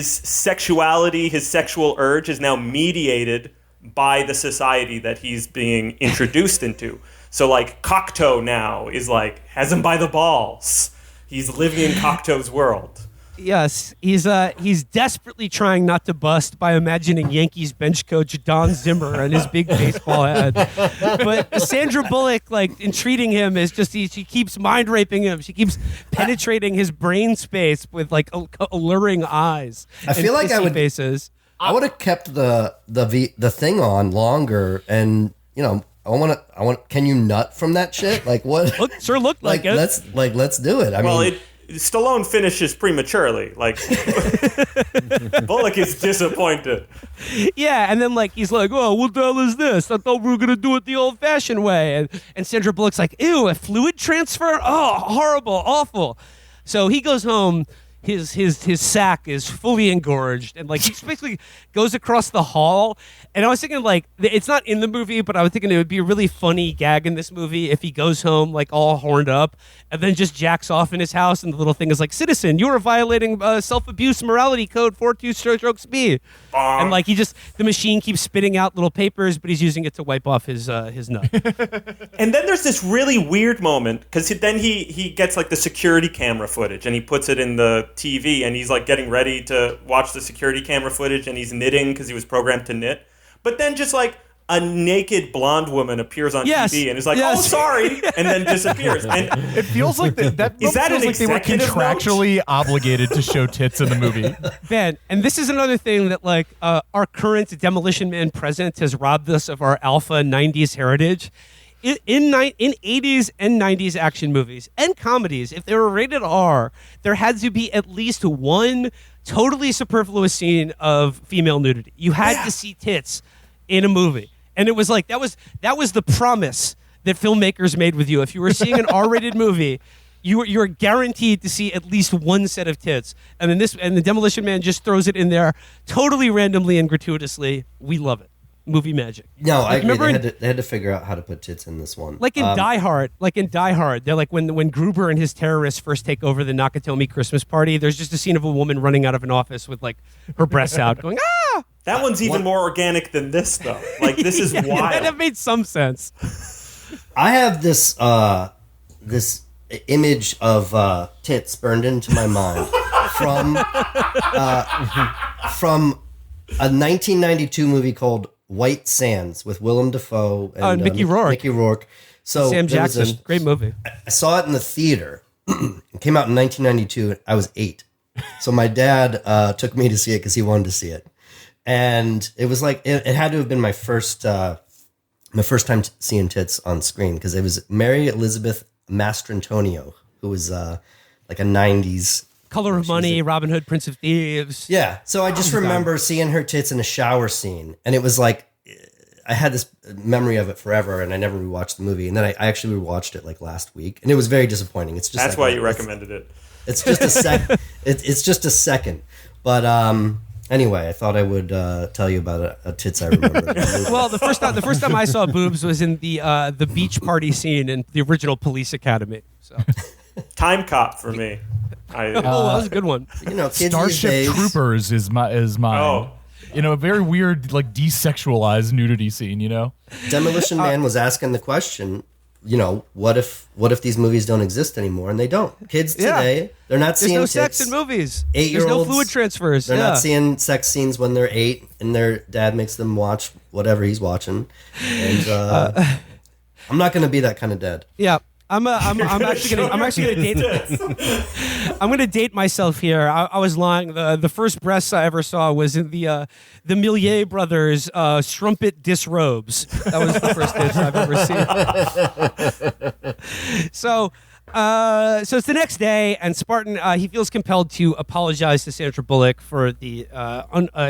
sexuality, his sexual urge, is now mediated by the society that he's being introduced into. So, like, Cocteau now is like has him by the balls. He's living in Cocteau's world. Yes, he's desperately trying not to bust by imagining Yankees bench coach Don Zimmer and his big baseball head. But Sandra Bullock, like, entreating him is just she keeps mind raping him. She keeps penetrating his brain space with like alluring eyes. I feel like faces. I would have kept the thing on longer, and I want. Can you nut from that shit? Like what? Sure looked like it. Let's do it. I mean, Stallone finishes prematurely. Like Bullock is disappointed. Yeah, and then like he's like, "Oh, what the hell is this? I thought we were gonna do it the old-fashioned way." And Sandra Bullock's like, "Ew, a fluid transfer? Oh, horrible, awful." So he goes home. His sack is fully engorged, and like he basically goes across the hall. And I was thinking, like, it's not in the movie, but I was thinking it would be a really funny gag in this movie if he goes home like all horned up and then just jacks off in his house, and the little thing is like, "Citizen, you are violating self-abuse morality code 42 strokes B." And like the machine keeps spitting out little papers, but he's using it to wipe off his nut. And then there's this really weird moment because then he gets like the security camera footage and he puts it in the TV, and he's like getting ready to watch the security camera footage, and he's knitting because he was programmed to knit. But then just like a naked blonde woman appears on TV and is like, "Oh, sorry," and then disappears. And it feels like that is that feels an like they were contractually obligated to show tits in the movie. Ben, and this is another thing that like our current Demolition Man present has robbed us of our alpha 90s heritage. In 80s and 90s action movies and comedies, if they were rated R, there had to be at least one totally superfluous scene of female nudity. You had to see tits in a movie. And it was like that was the promise that filmmakers made with you. If you were seeing an R-rated movie, you're guaranteed to see at least one set of tits. And the Demolition Man just throws it in there totally randomly and gratuitously. We love it. Movie magic. No, I agree. They had to figure out how to put tits in this one. Like in Die Hard, they're like when Gruber and his terrorists first take over the Nakatomi Christmas party, there's just a scene of a woman running out of an office with like her breasts out going, "Ah!" That one's even more organic than this, though. Like, this is wild. Yeah, that made some sense. I have this image of tits burned into my mind from a 1992 movie called White Sands with Willem Dafoe and Mickey Rourke. So Sam Jackson, great movie. I saw it in the theater. It came out in 1992. I was 8. So my dad took me to see it because he wanted to see it. And it was like, it had to have been my first time seeing tits on screen, because it was Mary Elizabeth Mastrantonio, who was like a 90s... Color of Money, Robin Hood, Prince of Thieves. Yeah. So I just remember seeing her tits in a shower scene. And it was like, I had this memory of it forever, and I never rewatched the movie. And then I actually rewatched it like last week, and it was very disappointing. It's just that's why you recommended it. It's just a sec. It's just a second. But anyway, I thought I would tell you about a tits I remember. Well, the first time I saw boobs was in the beach party scene in the original Police Academy. So. Time Cop for me. That was a good one. Kids Starship Troopers is mine. Oh. A very weird, like, desexualized nudity scene. Demolition Man was asking the question. What if these movies don't exist anymore? And they don't. Kids today, they're not seeing There's no tits. sex in movies. 8-year-olds, There's no fluid transfers. They're not seeing sex scenes when they're 8, and their dad makes them watch whatever he's watching. And I'm not going to be that kind of dad. Yeah. I'm actually gonna date. I'm gonna date myself here. I was lying. The first breasts I ever saw was in the Millier brothers strumpet disrobes. That was the first tits I've ever seen. So it's the next day, and Spartan he feels compelled to apologize to Sandra Bullock for the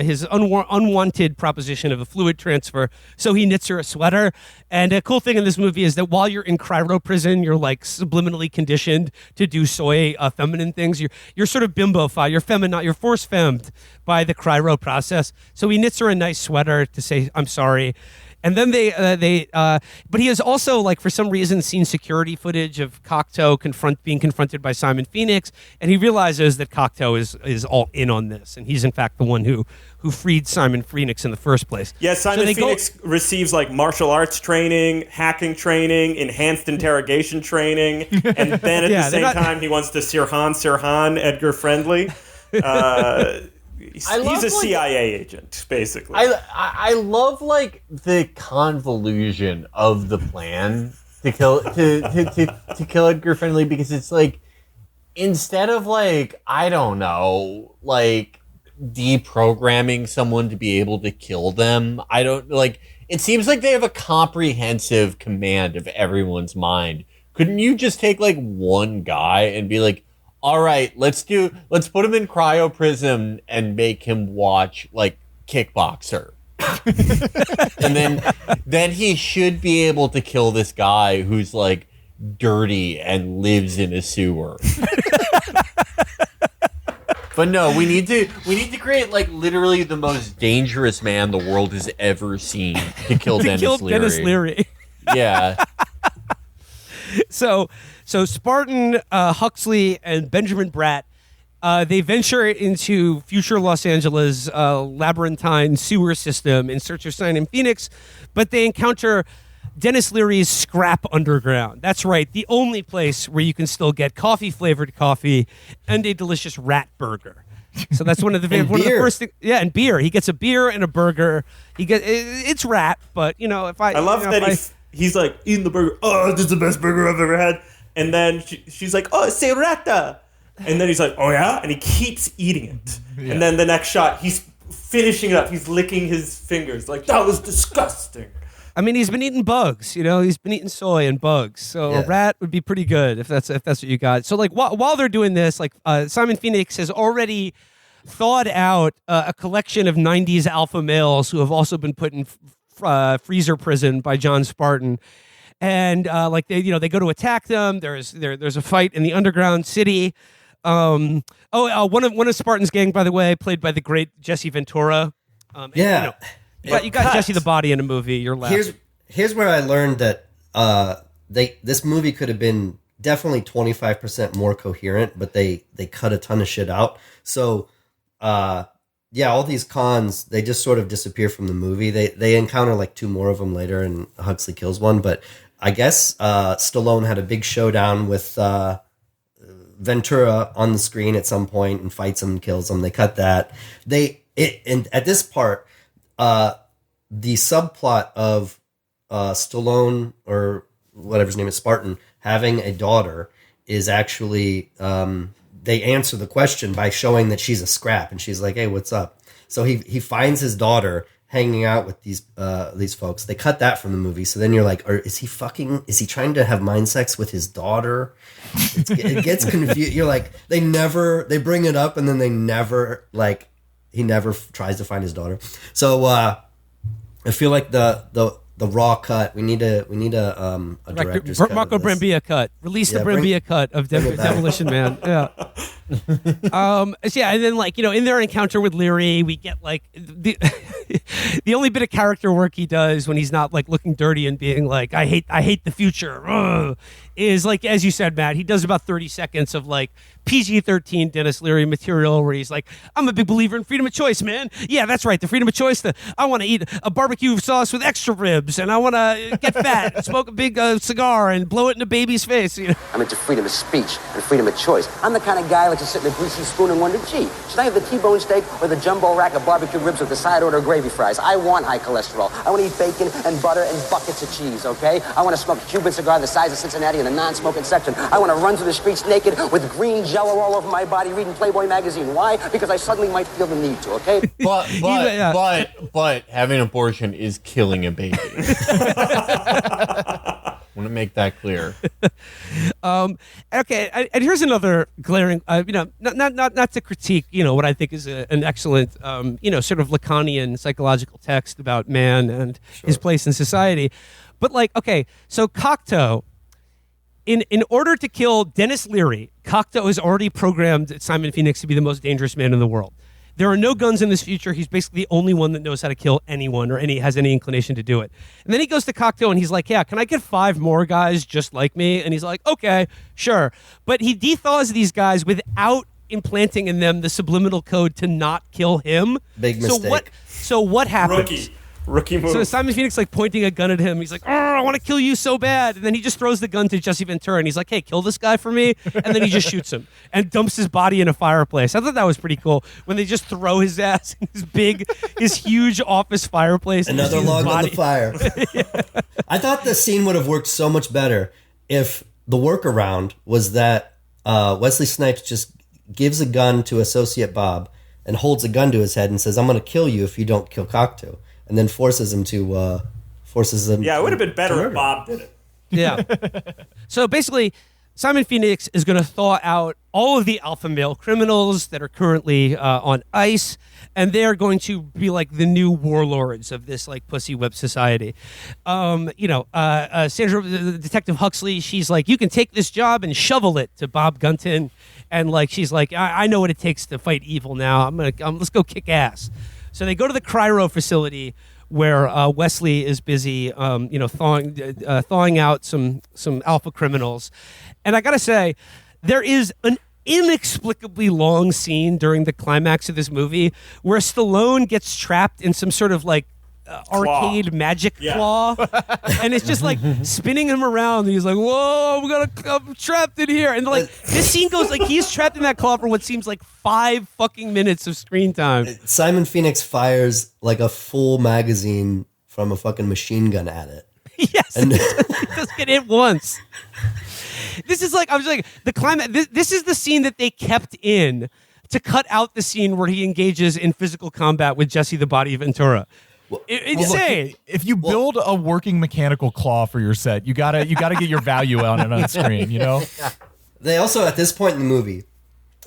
his unwanted proposition of a fluid transfer. So he knits her a sweater. And a cool thing in this movie is that while you're in cryo prison, you're like subliminally conditioned to do soy feminine things. You're sort of bimbofied. You're feminine. You're force femmed by the cryo process. So he knits her a nice sweater to say I'm sorry. And then but he has also, like, for some reason, seen security footage of Cocteau being confronted by Simon Phoenix, and he realizes that Cocteau is all in on this, and he's in fact the one who freed Simon Phoenix in the first place. Yeah, Simon Phoenix receives like martial arts training, hacking training, enhanced interrogation training, and then at the same time he wants to Sirhan Edgar Friendly. He's love, a CIA agent, basically. I love like the convolution of the plan to kill to kill Edgar Fenley, because it's like, instead of like, I don't know, like deprogramming someone to be able to kill them, I don't like. It seems like they have a comprehensive command of everyone's mind. Couldn't you just take like one guy and be like, all right, let's put him in cryo prison and make him watch like Kickboxer. And then he should be able to kill this guy who's like dirty and lives in a sewer. But no, we need to create like literally the most dangerous man the world has ever seen to kill Dennis Leary. Dennis Leary. Yeah. So Spartan, Huxley, and Benjamin Bratt, they venture into future Los Angeles' labyrinthine sewer system in search of Simon Phoenix, but they encounter Dennis Leary's scrap underground. That's right, the only place where you can still get coffee-flavored coffee and a delicious rat burger. So that's one of the first things. Yeah, and beer. He gets a beer and a burger. It's rat, but you know, if I love that he's like eating the burger. Oh, this is the best burger I've ever had. And then she's like, oh, c'est rata. And then he's like, oh yeah? And he keeps eating it. Yeah. And then the next shot, he's finishing it up. He's licking his fingers. Like, that was disgusting. I mean, he's been eating bugs, you know? He's been eating soy and bugs. So a rat would be pretty good if that's what you got. So, like, while they're doing this, like, Simon Phoenix has already thawed out a collection of 90s alpha males who have also been put in freezer prison by John Spartan. And like they go to attack them. There's a fight in the underground city. One of Spartan's gang, by the way, played by the great Jesse Ventura. You got Jesse the Body in a movie. You're laughing. Here's where I learned that this movie could have been definitely 25% more coherent, but they cut a ton of shit out. So all these cons, they just sort of disappear from the movie. They encounter like two more of them later, and Huxley kills one. But I guess Stallone had a big showdown with Ventura on the screen at some point and fights him and kills him. They cut that. And at this part, the subplot of Stallone, or whatever his name is, Spartan, having a daughter is actually... they answer the question by showing that she's a scrap, and she's like, hey, what's up? So he finds his daughter hanging out with these folks. They cut that from the movie. So then you're like, is he trying to have mind sex with his daughter? It gets confused. You're like, they bring it up, and then he never tries to find his daughter. So I feel like the raw cut. We need a director's cut. Marco Brambilla cut. Release the Brambilla cut of Demolition Man. Yeah. And then in their encounter with Leary, we get like the only bit of character work he does when he's not like looking dirty and being like, I hate the future, is like, as you said, Matt, he does about 30 seconds of like PG-13 Dennis Leary material where he's like, I'm a big believer in freedom of choice, man. Yeah, that's right. The freedom of choice. I want to eat a barbecue sauce with extra ribs, and I want to get fat and smoke a big cigar and blow it in a baby's face. You know? I'm into freedom of speech and freedom of choice. I'm the kind of guy who likes to sit in a greasy spoon and wonder, gee, should I have the T-bone steak or the jumbo rack of barbecue ribs with the side order gravy fries? I want high cholesterol. I want to eat bacon and butter and buckets of cheese, okay? I want to smoke a Cuban cigar the size of Cincinnati in a non-smoking section. I want to run through the streets naked with green jello all over my body reading Playboy magazine. Why? Because I suddenly might feel the need to, okay? But having an abortion is killing a baby. I want to make that clear. Okay, and here's another glaring, not to critique, what I think is an excellent, sort of Lacanian psychological text about man and his place in society. But so Cocteau, in order to kill Dennis Leary, Cocteau has already programmed Simon Phoenix to be the most dangerous man in the world. There are no guns in this future. He's basically the only one that knows how to kill anyone or has any inclination to do it. And then he goes to Cocteau and he's like, yeah, can I get 5 more guys just like me? And he's like, okay, sure. But he dethaws these guys without implanting in them the subliminal code to not kill him. Big mistake. So what happens? Rookie move. So Simon Phoenix like pointing a gun at him. He's like, "Oh, I want to kill you so bad," and then he just throws the gun to Jesse Ventura, and he's like, "Hey, kill this guy for me," and then he just shoots him and dumps his body in a fireplace. I thought that was pretty cool when they just throw his ass in his huge office fireplace. Another log on the fire. Yeah. I thought the scene would have worked so much better if the workaround was that Wesley Snipes just gives a gun to Associate Bob and holds a gun to his head and says, "I'm going to kill you if you don't kill Cocteau," and then forces him. Yeah, it would have been better if Bob did it. Yeah. So basically, Simon Phoenix is going to thaw out all of the alpha male criminals that are currently on ice, and they're going to be like the new warlords of this like pussy whip society. Sandra, Detective Huxley, she's like, "You can take this job and shovel it," to Bob Gunton, and like she's like, I know what it takes to fight evil now. Let's go kick ass." So they go to the cryo facility where Wesley is busy, thawing out some alpha criminals. And I gotta say, there is an inexplicably long scene during the climax of this movie where Stallone gets trapped in some sort of like arcade magic claw, and it's just like spinning him around. And he's like, "Whoa, I'm trapped in here." And like this scene goes like he's trapped in that claw for what seems like 5 fucking minutes of screen time. Simon Phoenix fires like a full magazine from a fucking machine gun at it. Yes, and he does get hit once. This is like, I was like, the climax. This is the scene that they kept in to cut out the scene where he engages in physical combat with Jesse the Body Ventura. Insane. Look, if you build a working mechanical claw for your set, you gotta get your value on it on screen. You know. They also, at this point in the movie,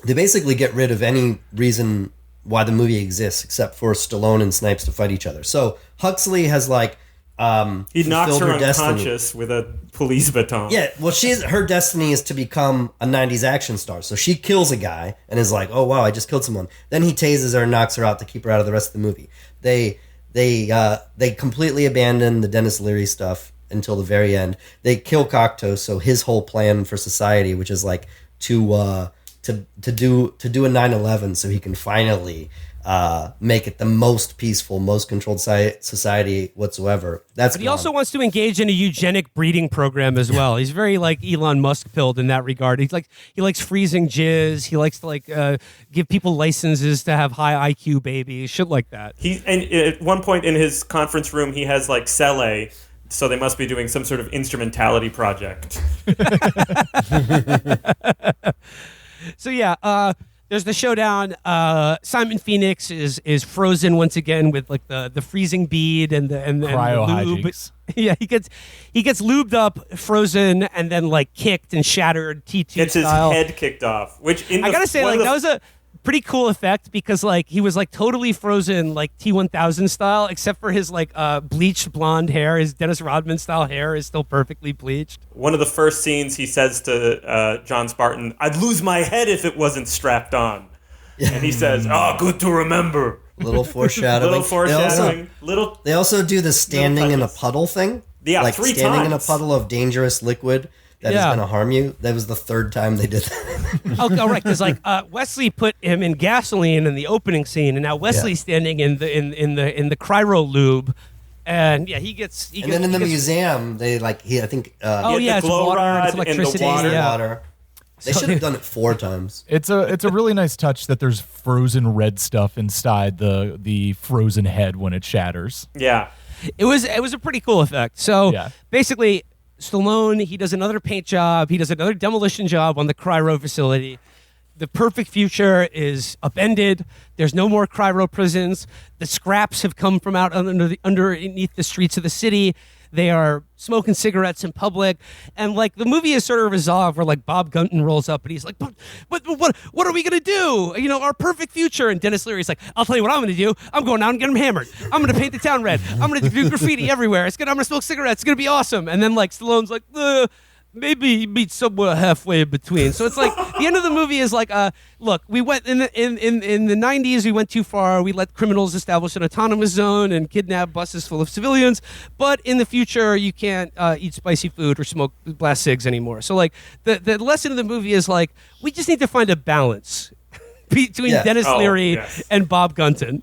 they basically get rid of any reason why the movie exists except for Stallone and Snipes to fight each other. So Huxley has like he knocks her destiny unconscious with a police baton. Yeah, well, her destiny is to become a 90s action star. So she kills a guy and is like, "Oh wow, I just killed someone." Then he tases her and knocks her out to keep her out of the rest of the movie. They completely abandon the Dennis Leary stuff until the very end. They kill Cocteau, so his whole plan for society, which is like to do a 9/11, so he can finally make it the most peaceful, most controlled society whatsoever. But he also wants to engage in a eugenic breeding program as well. He's very like Elon Musk pilled in that regard. He likes freezing jizz. He likes to give people licenses to have high IQ babies, shit like that. And at one point in his conference room, he has like Cele, so they must be doing some sort of instrumentality project. So yeah, there's the showdown. Simon Phoenix is frozen once again with like the freezing bead and the cryo lube. hijinks. Yeah, he gets lubed up, frozen, and then like kicked and shattered T2 Gets style. his head kicked off. Which I gotta say, like that was a pretty cool effect because like he was like totally frozen like T1000 style, except for his like bleached blonde hair. His Dennis Rodman style hair is still perfectly bleached. One of the first scenes he says to John Spartan, "I'd lose my head if it wasn't strapped on." And he says, "Oh, good to remember." Little foreshadowing. They also do the standing in a puddle thing. Yeah, like 3 standing times. in a puddle of dangerous liquid that is going to harm you. That was the 3rd time they did that. Oh, right, because like Wesley put him in gasoline in the opening scene, and now Wesley's standing in the cryo lube, and yeah, he gets. And then in the museum, they like I think. It's water, it's electricity, water. They should have done it 4 times. It's a really nice touch that there's frozen red stuff inside the frozen head when it shatters. Yeah, it was a pretty cool effect. So basically, Stallone, he does another paint job. He does another demolition job on the cryo facility. The perfect future is upended. There's no more cryo prisons. The scraps have come from out underneath the streets of the city. They are smoking cigarettes in public, and like the movie is sort of resolved where like Bob Gunton rolls up and he's like, but what are we gonna do? You know, our perfect future. And Dennis Leary's like, "I'll tell you what I'm gonna do. I'm going out and get him hammered. I'm gonna paint the town red. I'm gonna do graffiti everywhere. I'm gonna smoke cigarettes. It's gonna be awesome." And then like Stallone's like, maybe he meets somewhere halfway in between. So it's like the end of the movie is like, look, we went in the 90s, we went too far. We let criminals establish an autonomous zone and kidnap buses full of civilians. But in the future, you can't eat spicy food or smoke blast cigs anymore. So like the lesson of the movie is like, we just need to find a balance between Dennis Leary and Bob Gunton.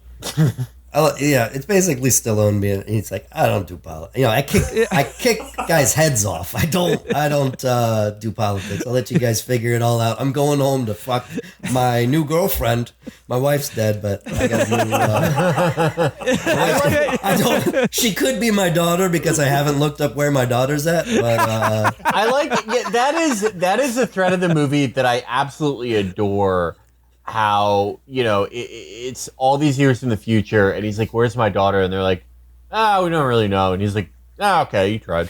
Yeah, it's basically Stallone being. He's like, I don't do politics. I kick guys' heads off. I don't do politics. I'll let you guys figure it all out. I'm going home to fuck my new girlfriend. My wife's dead, but I got a new. I don't. She could be my daughter because I haven't looked up where my daughter's at. But I like that is the thread of the movie that I absolutely adore. How it's all these years in the future, and he's like, "Where's my daughter?" And they're like, we don't really know." And he's like, okay, you tried."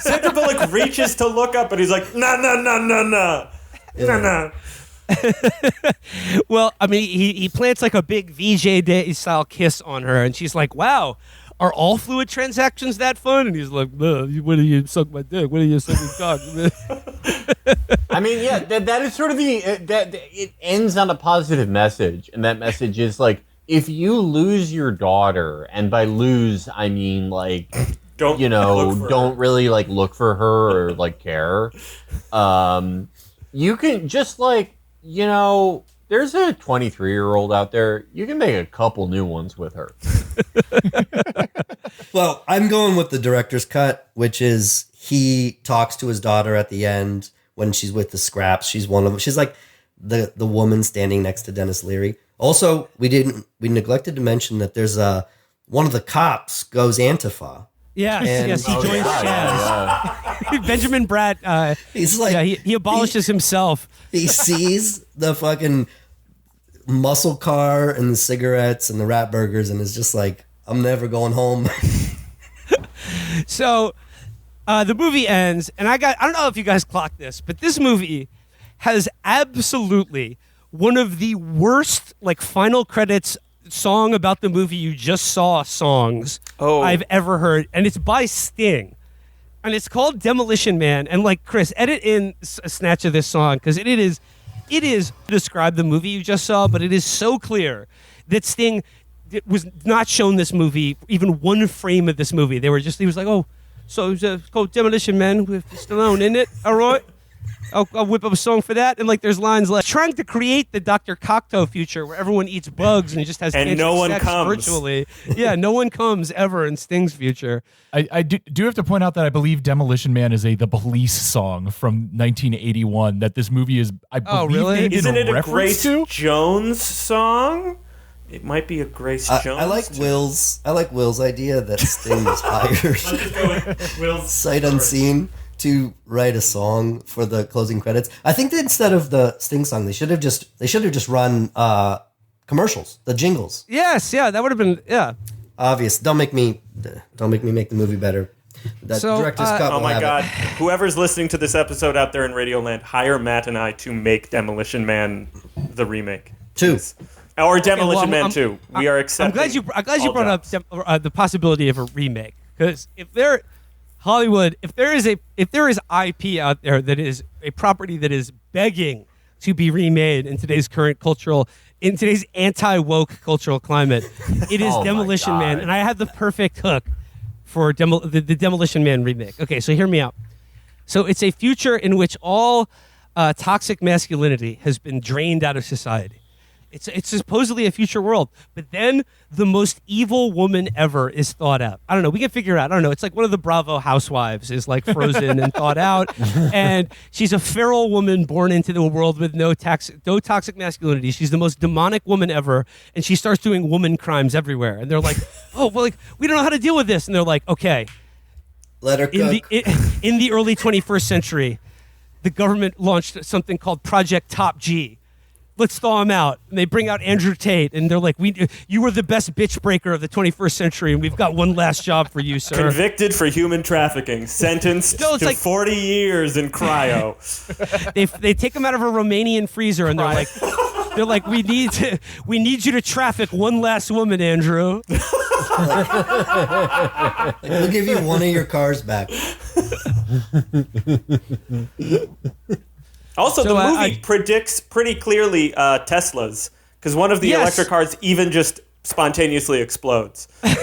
Sandra Bullock reaches to look up, and he's like, no. Well, I mean, he plants like a big VJ Day style kiss on her, and she's like, "Wow, are all fluid transactions that fun?" And he's like, "No, what do you suck my dick? What do you suck my cock?" I mean, yeah, that is sort of that it ends on a positive message, and that message is like, if you lose your daughter, and by lose I mean like don't really like look for her or like care, you can just like there's a 23-year-old out there, you can make a couple new ones with her. Well, I'm going with the director's cut, which is he talks to his daughter at the end when she's with the scraps. She's one of them. She's like the woman standing next to Dennis Leary. Also, we neglected to mention that there's one of the cops goes Antifa. Yes, he joins Chaz. Yeah. Benjamin Bratt. He's like he abolishes himself. He sees the fucking muscle car and the cigarettes and the rat burgers, and is just like, I'm never going home. So the movie ends, and I don't know if you guys clocked this, but this movie has absolutely one of the worst like final credits song about the movie you just saw songs I've ever heard, and it's by Sting, and it's called Demolition Man. And like, Chris, edit in a snatch of this song, because it is describe the movie you just saw, but it is so clear that Sting was not shown this movie, even one frame of this movie. He was like, oh, so it's called Demolition Man with Stallone in it, all right? I'll whip up a song for that. And like, there's lines like trying to create the Dr. Cocteau future where everyone eats bugs and just has and no one sex comes virtually. Yeah, no one comes ever in Sting's future. I do have to point out that I believe Demolition Man is the Police song from 1981 that this movie is, I believe. Oh, really? Isn't it a Grace Jones song? It might be a Grace Jones. I like Will's idea that Sting was hired sight unseen to write a song for the closing credits. I think that instead of the Sting song, they should have just run commercials, the jingles. Yes, yeah, that would have been obvious. Don't make me make the movie better. That director's cut. Oh my God! Whoever's listening to this episode out there in Radioland, hire Matt and I to make Demolition Man the remake 2. Or Demolition Man 2. We are accepting. I'm glad you brought up the possibility of a remake, because if there is IP out there that is a property that is begging to be remade in today's today's anti-woke cultural climate, it is Demolition Man, and I have the perfect hook for the Demolition Man remake. Okay, so hear me out. So it's a future in which all toxic masculinity has been drained out of society. It's supposedly a future world, but then the most evil woman ever is thawed out. I don't know. We can figure it out. I don't know. It's like one of the Bravo housewives is like frozen and thawed out, and she's a feral woman born into the world with no toxic masculinity. She's the most demonic woman ever, and she starts doing woman crimes everywhere. And they're like, "Oh, well, like we don't know how to deal with this." And they're like, "Okay, let her cook." In the early 21st century, the government launched something called Project Top G. Let's thaw him out. And they bring out Andrew Tate, and they're like, you were the best bitch breaker of the 21st century, and we've got one last job for you, sir. Convicted for human trafficking, sentenced to 40 years in cryo. They take him out of a Romanian freezer, and they're like, we need you to traffic one last woman, Andrew. We'll give you one of your cars back. Also, the movie predicts pretty clearly Teslas, because one of the electric cars even just spontaneously explodes. And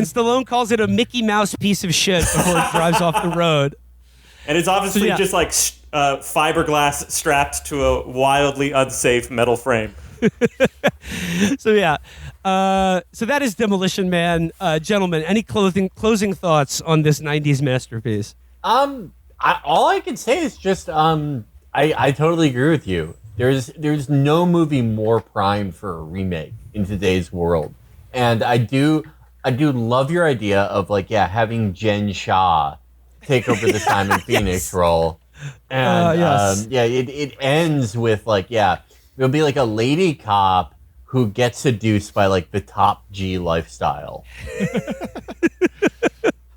Stallone calls it a Mickey Mouse piece of shit before it drives off the road. And it's obviously just like fiberglass strapped to a wildly unsafe metal frame. So yeah, so that is Demolition Man, gentlemen. Any closing thoughts on this '90s masterpiece? All I can say is just I totally agree with you. There's no movie more primed for a remake in today's world, and I do love your idea of like having Jen Shah take over the Simon Phoenix role, and yes. it ends with like it'll be like a lady cop who gets seduced by like the top G lifestyle.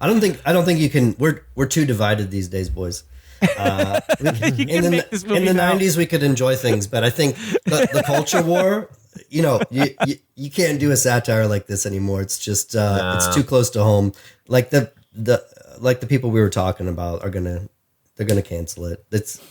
I don't think you can. We're too divided these days, boys. In the 90s, we could enjoy things, but I think the culture war. You can't do a satire like this anymore. It's just it's too close to home. Like the people we were talking about they're gonna cancel it. It's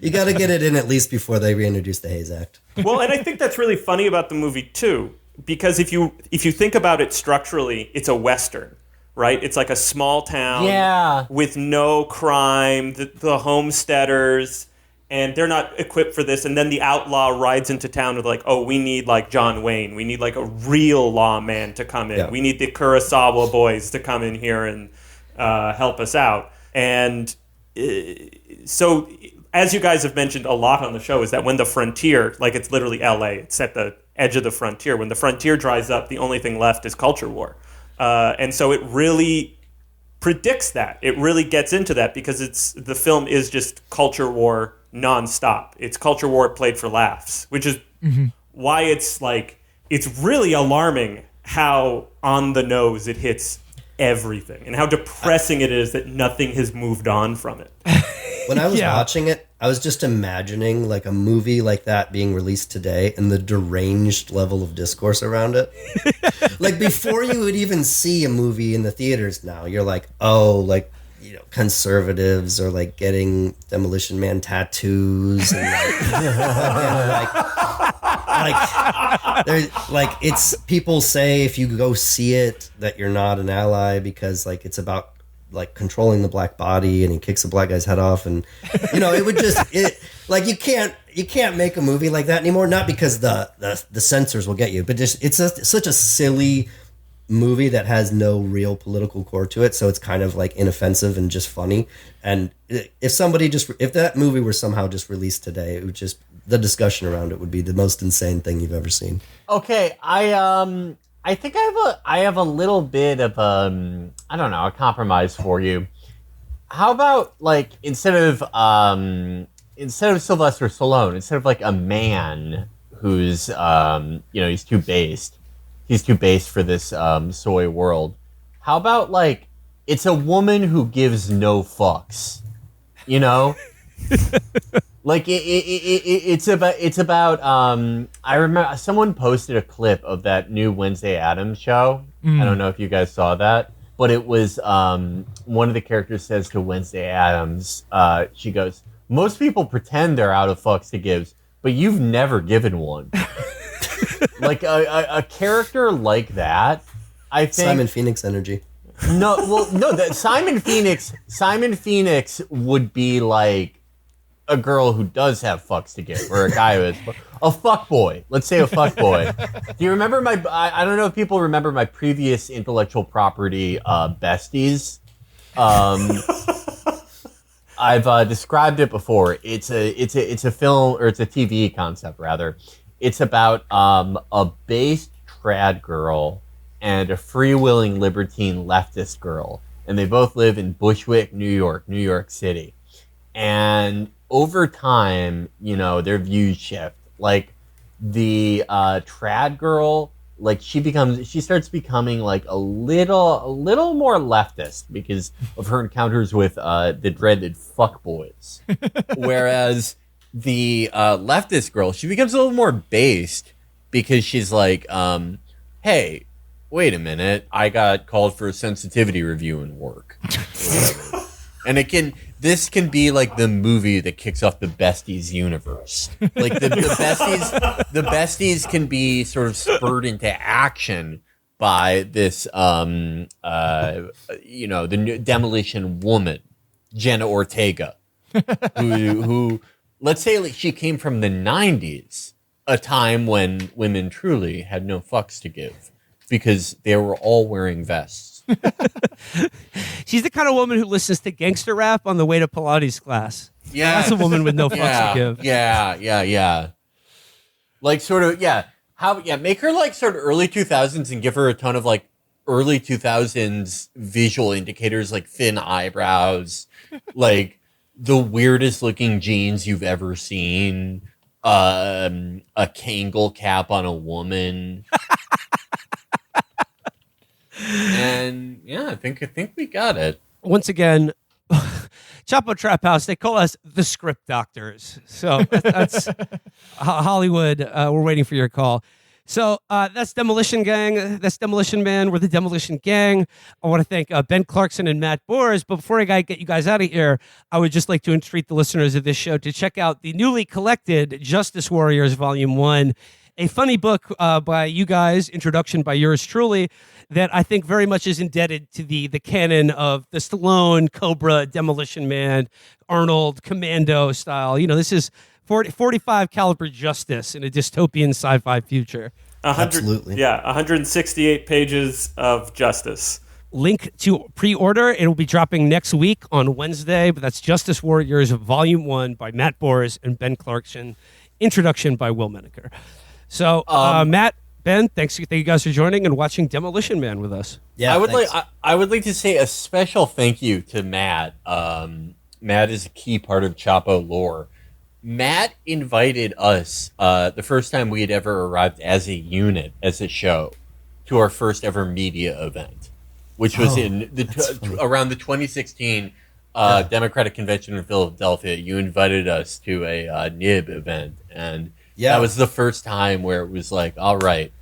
you got to get it in at least before they reintroduce the Hayes Act. Well, and I think that's really funny about the movie too, because if you think about it structurally, it's a Western, right? It's like a small town with no crime, the homesteaders, and they're not equipped for this. And then the outlaw rides into town with like, oh, we need like John Wayne. We need like a real lawman to come in. Yeah. We need the Kurosawa boys to come in here and help us out. And so, as you guys have mentioned a lot on the show, is that when the frontier, like it's literally LA, it's at the edge of the frontier. When the frontier dries up, the only thing left is culture war. And so it really predicts that. It really gets into that because the film is just culture war nonstop. It's culture war played for laughs, which is why it's really alarming how on the nose it hits everything and how depressing it is that nothing has moved on from it. When I was watching it, I was just imagining like a movie like that being released today and the deranged level of discourse around it. Like before you would even see a movie in the theaters now, you're like, oh, like, conservatives are like getting Demolition Man tattoos and like it's people say if you go see it that you're not an ally because like it's about like controlling the black body and he kicks a black guy's head off and it would just like you can't make a movie like that anymore, not because the censors will get you, but just it's such a silly movie that has no real political core to it, so it's kind of like inoffensive and just funny. And if that movie were somehow just released today, it would just, the discussion around it would be the most insane thing you've ever seen. Okay, I think I have a little bit of I don't know, a compromise for you. How about like instead of Sylvester Stallone, instead of like a man who's he's too based. He's too based for this soy world. How about like it's a woman who gives no fucks, Like it's about. I remember someone posted a clip of that new Wednesday Addams show. I don't know if you guys saw that, but it was one of the characters says to Wednesday Addams, she goes, "Most people pretend they're out of fucks to give, but you've never given one." Like a character like that, I think Simon Phoenix energy. No, that Simon Phoenix would be like a girl who does have fucks to give, or a guy who is a fuck boy. Let's say a fuck boy. Do you remember I don't know if people remember my previous intellectual property besties. I've described it before. It's a film, or it's a TV concept rather. It's about a based trad girl and a free-willing libertine leftist girl, and they both live in Bushwick, New York City. And over time, their views shift. Like the trad girl, like she starts becoming like a little more leftist because of her encounters with the dreaded fuckboys, whereas the leftist girl, she becomes a little more based because she's like, hey, wait a minute, I got called for a sensitivity review in work. And this can be like the movie that kicks off the Besties universe. Like the Besties can be sort of spurred into action by this, the new Demolition Woman, Jenna Ortega, who let's say like she came from the 90s, a time when women truly had no fucks to give because they were all wearing vests. She's the kind of woman who listens to gangster rap on the way to Pilates class. Yeah. That's a woman with no fucks to give. Yeah. Like sort of, make her like sort of early 2000s and give her a ton of like early 2000s visual indicators like thin eyebrows, like the weirdest looking jeans you've ever seen, a Kangol cap on a woman. And yeah, I think we got it. Once again, Chapo Trap House, they call us the script doctors. So that's Hollywood. We're waiting for your call. So that's Demolition Gang. That's Demolition Man. We're the Demolition Gang. I want to thank Ben Clarkson and Matt Boers. But before I get you guys out of here, I would just like to entreat the listeners of this show to check out the newly collected Justice Warriors Volume 1, a funny book by you guys, introduction by yours truly, that I think very much is indebted to the canon of the Stallone, Cobra, Demolition Man, Arnold, Commando style. You know, this is 45 caliber justice in a dystopian sci-fi future. Absolutely. Yeah, 168 pages of justice. Link to pre-order. It'll be dropping next week on Wednesday, but that's Justice Warriors Volume 1 by Matt Boers and Ben Clarkson. Introduction by Will Menaker. So, Matt, Ben, thank you guys for joining and watching Demolition Man with us. Yeah, I would like to say a special thank you to Matt. Matt is a key part of Chapo lore. Matt invited us the first time we had ever arrived as a unit, as a show, to our first ever media event, which was around the 2016 Democratic Convention in Philadelphia. You invited us to a NIB event, and that was the first time where it was like, all right,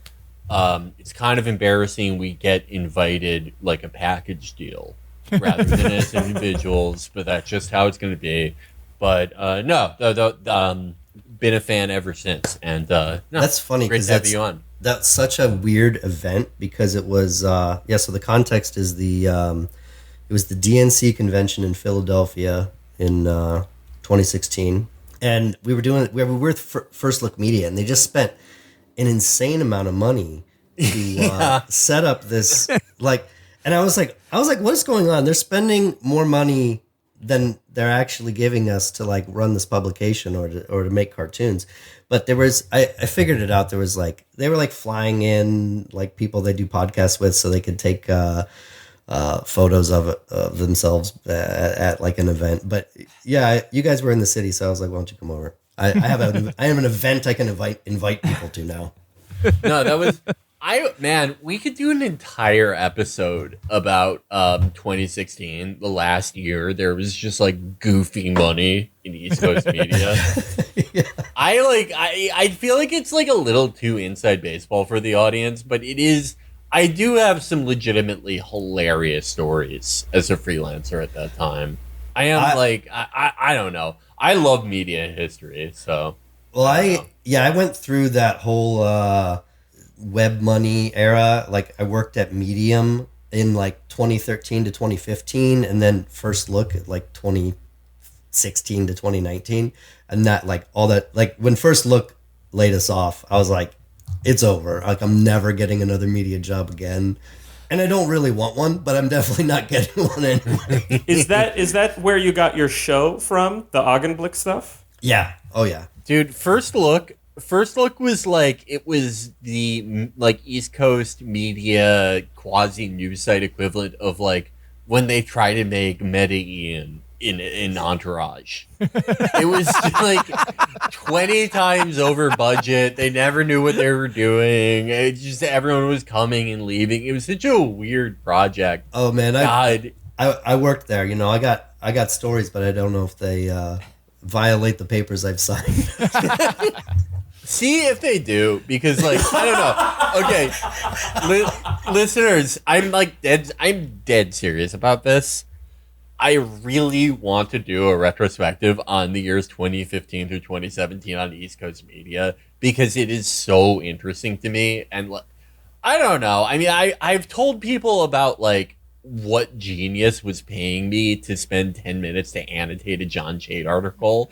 it's kind of embarrassing we get invited like a package deal rather than as individuals, but that's just how it's going to be. But been a fan ever since, and that's funny because to have you on. That's such a weird event because it was so the context is it was the DNC convention in Philadelphia in 2016, and we were with First Look Media, and they just spent an insane amount of money to set up this and I was like, what is going on? They're spending more money than they're actually giving us to like run this publication or to make cartoons. But there was, I figured it out. There was like, they were like flying in like people they do podcasts with so they could take photos of themselves at like an event. But yeah, you guys were in the city, so I was like, why don't you come over? I have an event I can invite people to now. No, that was we could do an entire episode about 2016, the last year. There was just like goofy money in East Coast media. Yeah. I feel like it's like a little too inside baseball for the audience, but it is. I do have some legitimately hilarious stories as a freelancer at that time. I am I don't know. I love media history, so. Well, I went through that whole web money era. Like I worked at Medium in like 2013 to 2015, and then First Look at like 2016 to 2019, and that like all that like when First Look laid us off, I was like, it's over. Like I'm never getting another media job again. And I don't really want one, but I'm definitely not getting one anyway. Is that where you got your show from? The Augenblick stuff? Yeah. Oh yeah. Dude, First Look was like, it was the like East Coast media quasi news site equivalent of like when they try to make Meta Ian in Entourage. It was like 20 times over budget. They never knew what they were doing. It just everyone was coming and leaving. It was such a weird project. Oh man, I worked there. You know, I got stories, but I don't know if they violate the papers I've signed. See if they do, because like I don't know. Okay, listeners, I'm dead serious about this. I really want to do a retrospective on the years 2015 through 2017 on East Coast media because it is so interesting to me. And I don't know. I mean, I've told people about like what genius was paying me to spend 10 minutes to annotate a John Chait article.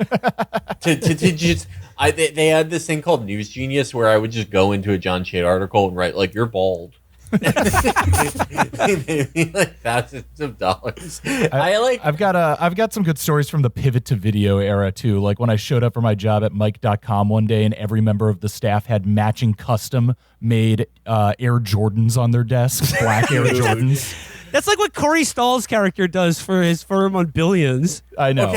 to just, they had this thing called News Genius where I would just go into a John Chait article and write, like, you're bald. They paid me like thousands of dollars. I've got some good stories from the pivot to video era too. Like when I showed up for my job at Mike.com one day and every member of the staff had matching custom made Air Jordans on their desks, black Air Jordans. That's like what Corey Stoll's character does for his firm on Billions. I know.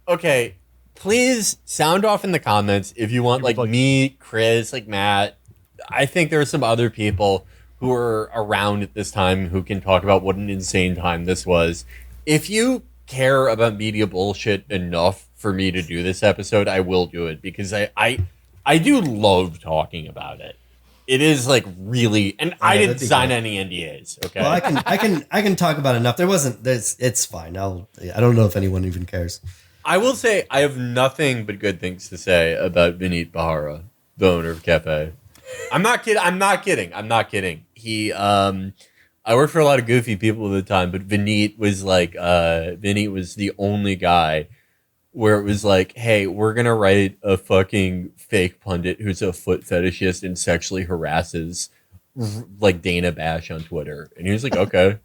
Okay. Please sound off in the comments if you want, like me, Chris, like Matt. I think there are some other people who are around at this time who can talk about what an insane time this was. If you care about media bullshit enough for me to do this episode, I will do it because I do love talking about it. It is like really, and I didn't sign any NDAs. Okay, well, I can talk about it enough. It's fine. I don't know if anyone even cares. I will say I have nothing but good things to say about Vineet Bihara, the owner of Cafe. I'm not kidding. He, I worked for a lot of goofy people at the time, but Vineet was the only guy where it was like, hey, we're going to write a fucking fake pundit who's a foot fetishist and sexually harasses like Dana Bash on Twitter. And he was like, okay.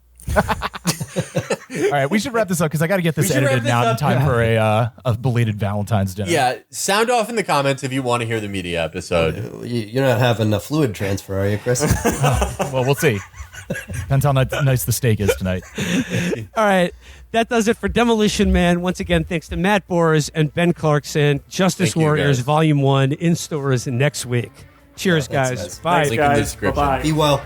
All right, we should wrap this up because I got to get this edited now in time for a belated Valentine's dinner. Yeah, sound off in the comments if you want to hear the media episode. You're not having a fluid transfer, are you, Chris? Well, we'll see. Depends how nice the steak is tonight. All right, that does it for Demolition Man. Once again, thanks to Matt Bors and Ben Clarkson. Justice Warriors Volume 1 in stores next week. Cheers, guys. Nice. Bye, Thanks, guys. Bye-bye. Be well.